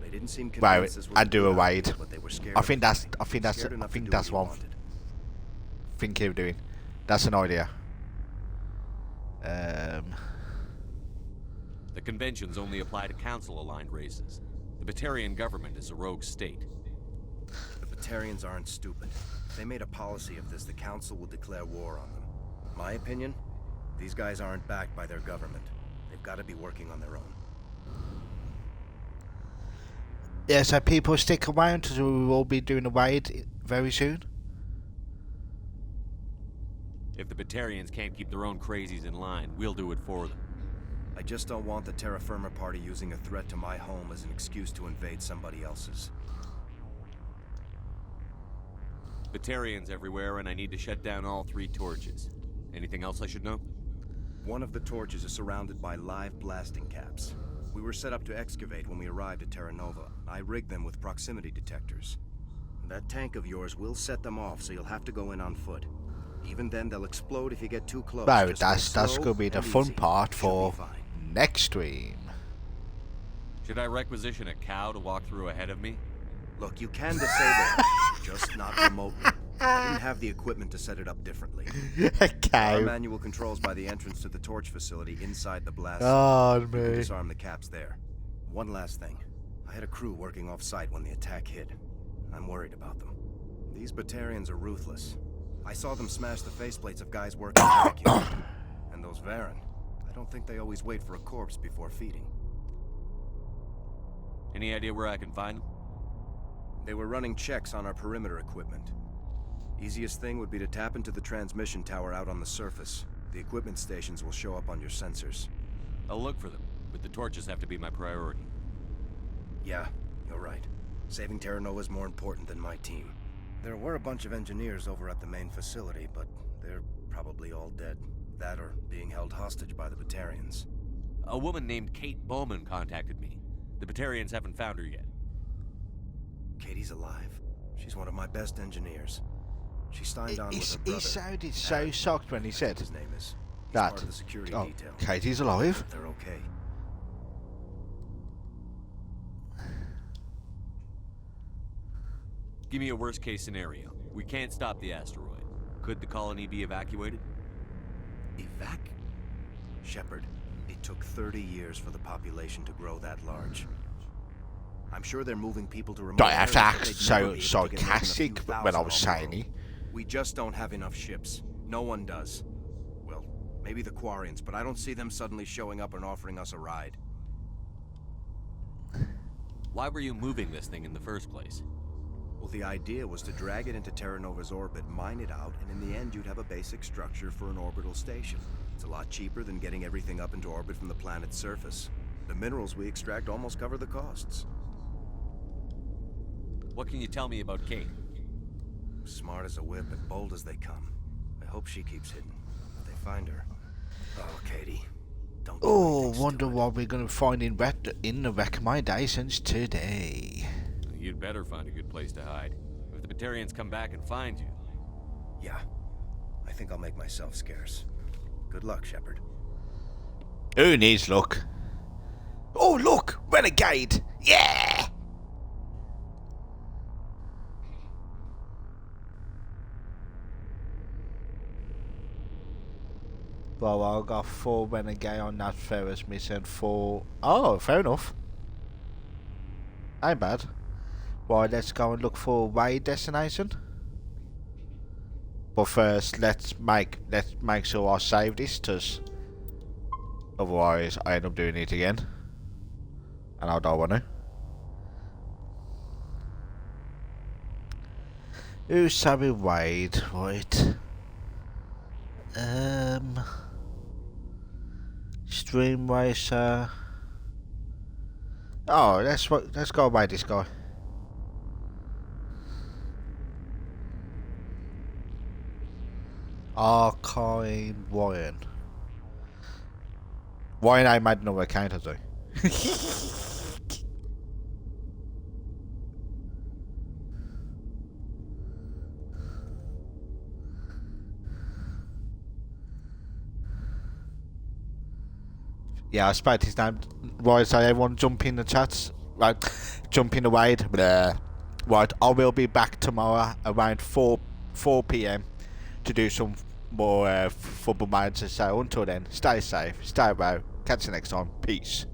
They didn't seem Right, convinced this was I do a good raid. idea, but they were scared I of think it. that's Scared enough to do that's what what he I'm wanted. thinking of doing. That's an idea. The conventions only apply to council-aligned races. The Batarian government is a rogue state. The Batarians aren't stupid. If they made a policy of this, the council would declare war on them. My opinion, these guys aren't backed by their government. They've got to be working on their own. Yeah, so people stick around because we will be doing a raid very soon. If the Batarians can't keep their own crazies in line, we'll do it for them. I just don't want the Terra Firma party using a threat to my home as an excuse to invade somebody else's. Batarians everywhere, and I need to shut down all 3 torches. Anything else I should know? One of the torches is surrounded by live blasting caps. We were set up to excavate when we arrived at Terra Nova. I rigged them with proximity detectors. That tank of yours will set them off, so you'll have to go in on foot. Even then, they'll explode if you get too close. Right, Just go that's slow gonna be the and fun easy. part Should for be fine. next stream. Should I requisition a cow to walk through ahead of me? Look, you can disable it, just not remotely. I didn't have the equipment to set it up differently. Okay. Our manual controls by the entrance to the torch facility inside the blast. God, You can man. disarm the caps there. One last thing. I had a crew working off-site when the attack hit. I'm worried about them. These Batarians are ruthless. I saw them smash the faceplates of guys working vacuum. And those Varen, I don't think they always wait for a corpse before feeding. Any idea where I can find them? They were running checks on our perimeter equipment. Easiest thing would be to tap into the transmission tower out on the surface. The equipment stations will show up on your sensors. I'll look for them, but the torches have to be my priority. Yeah, you're right. Saving Terra Nova is more important than my team. There were a bunch of engineers over at the main facility, but they're probably all dead. That or being held hostage by the Batarians. A woman named Kate Bowman contacted me. The Batarians haven't found her yet. Katie's alive. She's one of my best engineers. She signed on with her brother. He sounded so shocked when he said his name is. He's that. part of the security detail. Katie's alive? They're okay. Give me a worst-case scenario. We can't stop the asteroid. Could the colony be evacuated? Evac? Shepard, it took 30 years for the population to grow that large. I'm sure they're moving people to remote Don't have to areas, act but they'd so never be able to get more than a few sarcastic when I was thousand saying on it. the road. We just don't have enough ships. No one does. Well, maybe the Quarians, but I don't see them suddenly showing up and offering us a ride. Why were you moving this thing in the first place? Well, the idea was to drag it into Terra Nova's orbit, mine it out, and in the end you'd have a basic structure for an orbital station. It's a lot cheaper than getting everything up into orbit from the planet's surface. The minerals we extract almost cover the costs. What can you tell me about Kate? Smart as a whip and bold as they come. I hope she keeps hidden. If they find her... Oh, Katie. Don't do anything wonder stupid. what we're going to find in the recommendations today. You'd better find a good place to hide. If the Batarians come back and find you... Yeah. I think I'll make myself scarce. Good luck, Shepard. Who needs luck? Oh, look! Renegade! Yeah! Well, I got 4 Renegade on that Ferris mission. 4... Oh, fair enough. Ain't bad. Right, let's go and look for a raid destination. But first, let's make sure I save this, cause otherwise I end up doing it again, and I don't want to. Who's Sammy Wade? Right. Stream Racer. Oh, let's go by this guy. Archine Ryan. Ryan, I made another account, has he? Yeah, I spelled his name. Right, so everyone jump in the chats. Right, jump in the raid. Blah. Right, I will be back tomorrow around 4 PM to do some more football matches. So until then, stay safe, stay well. Catch you next time. Peace.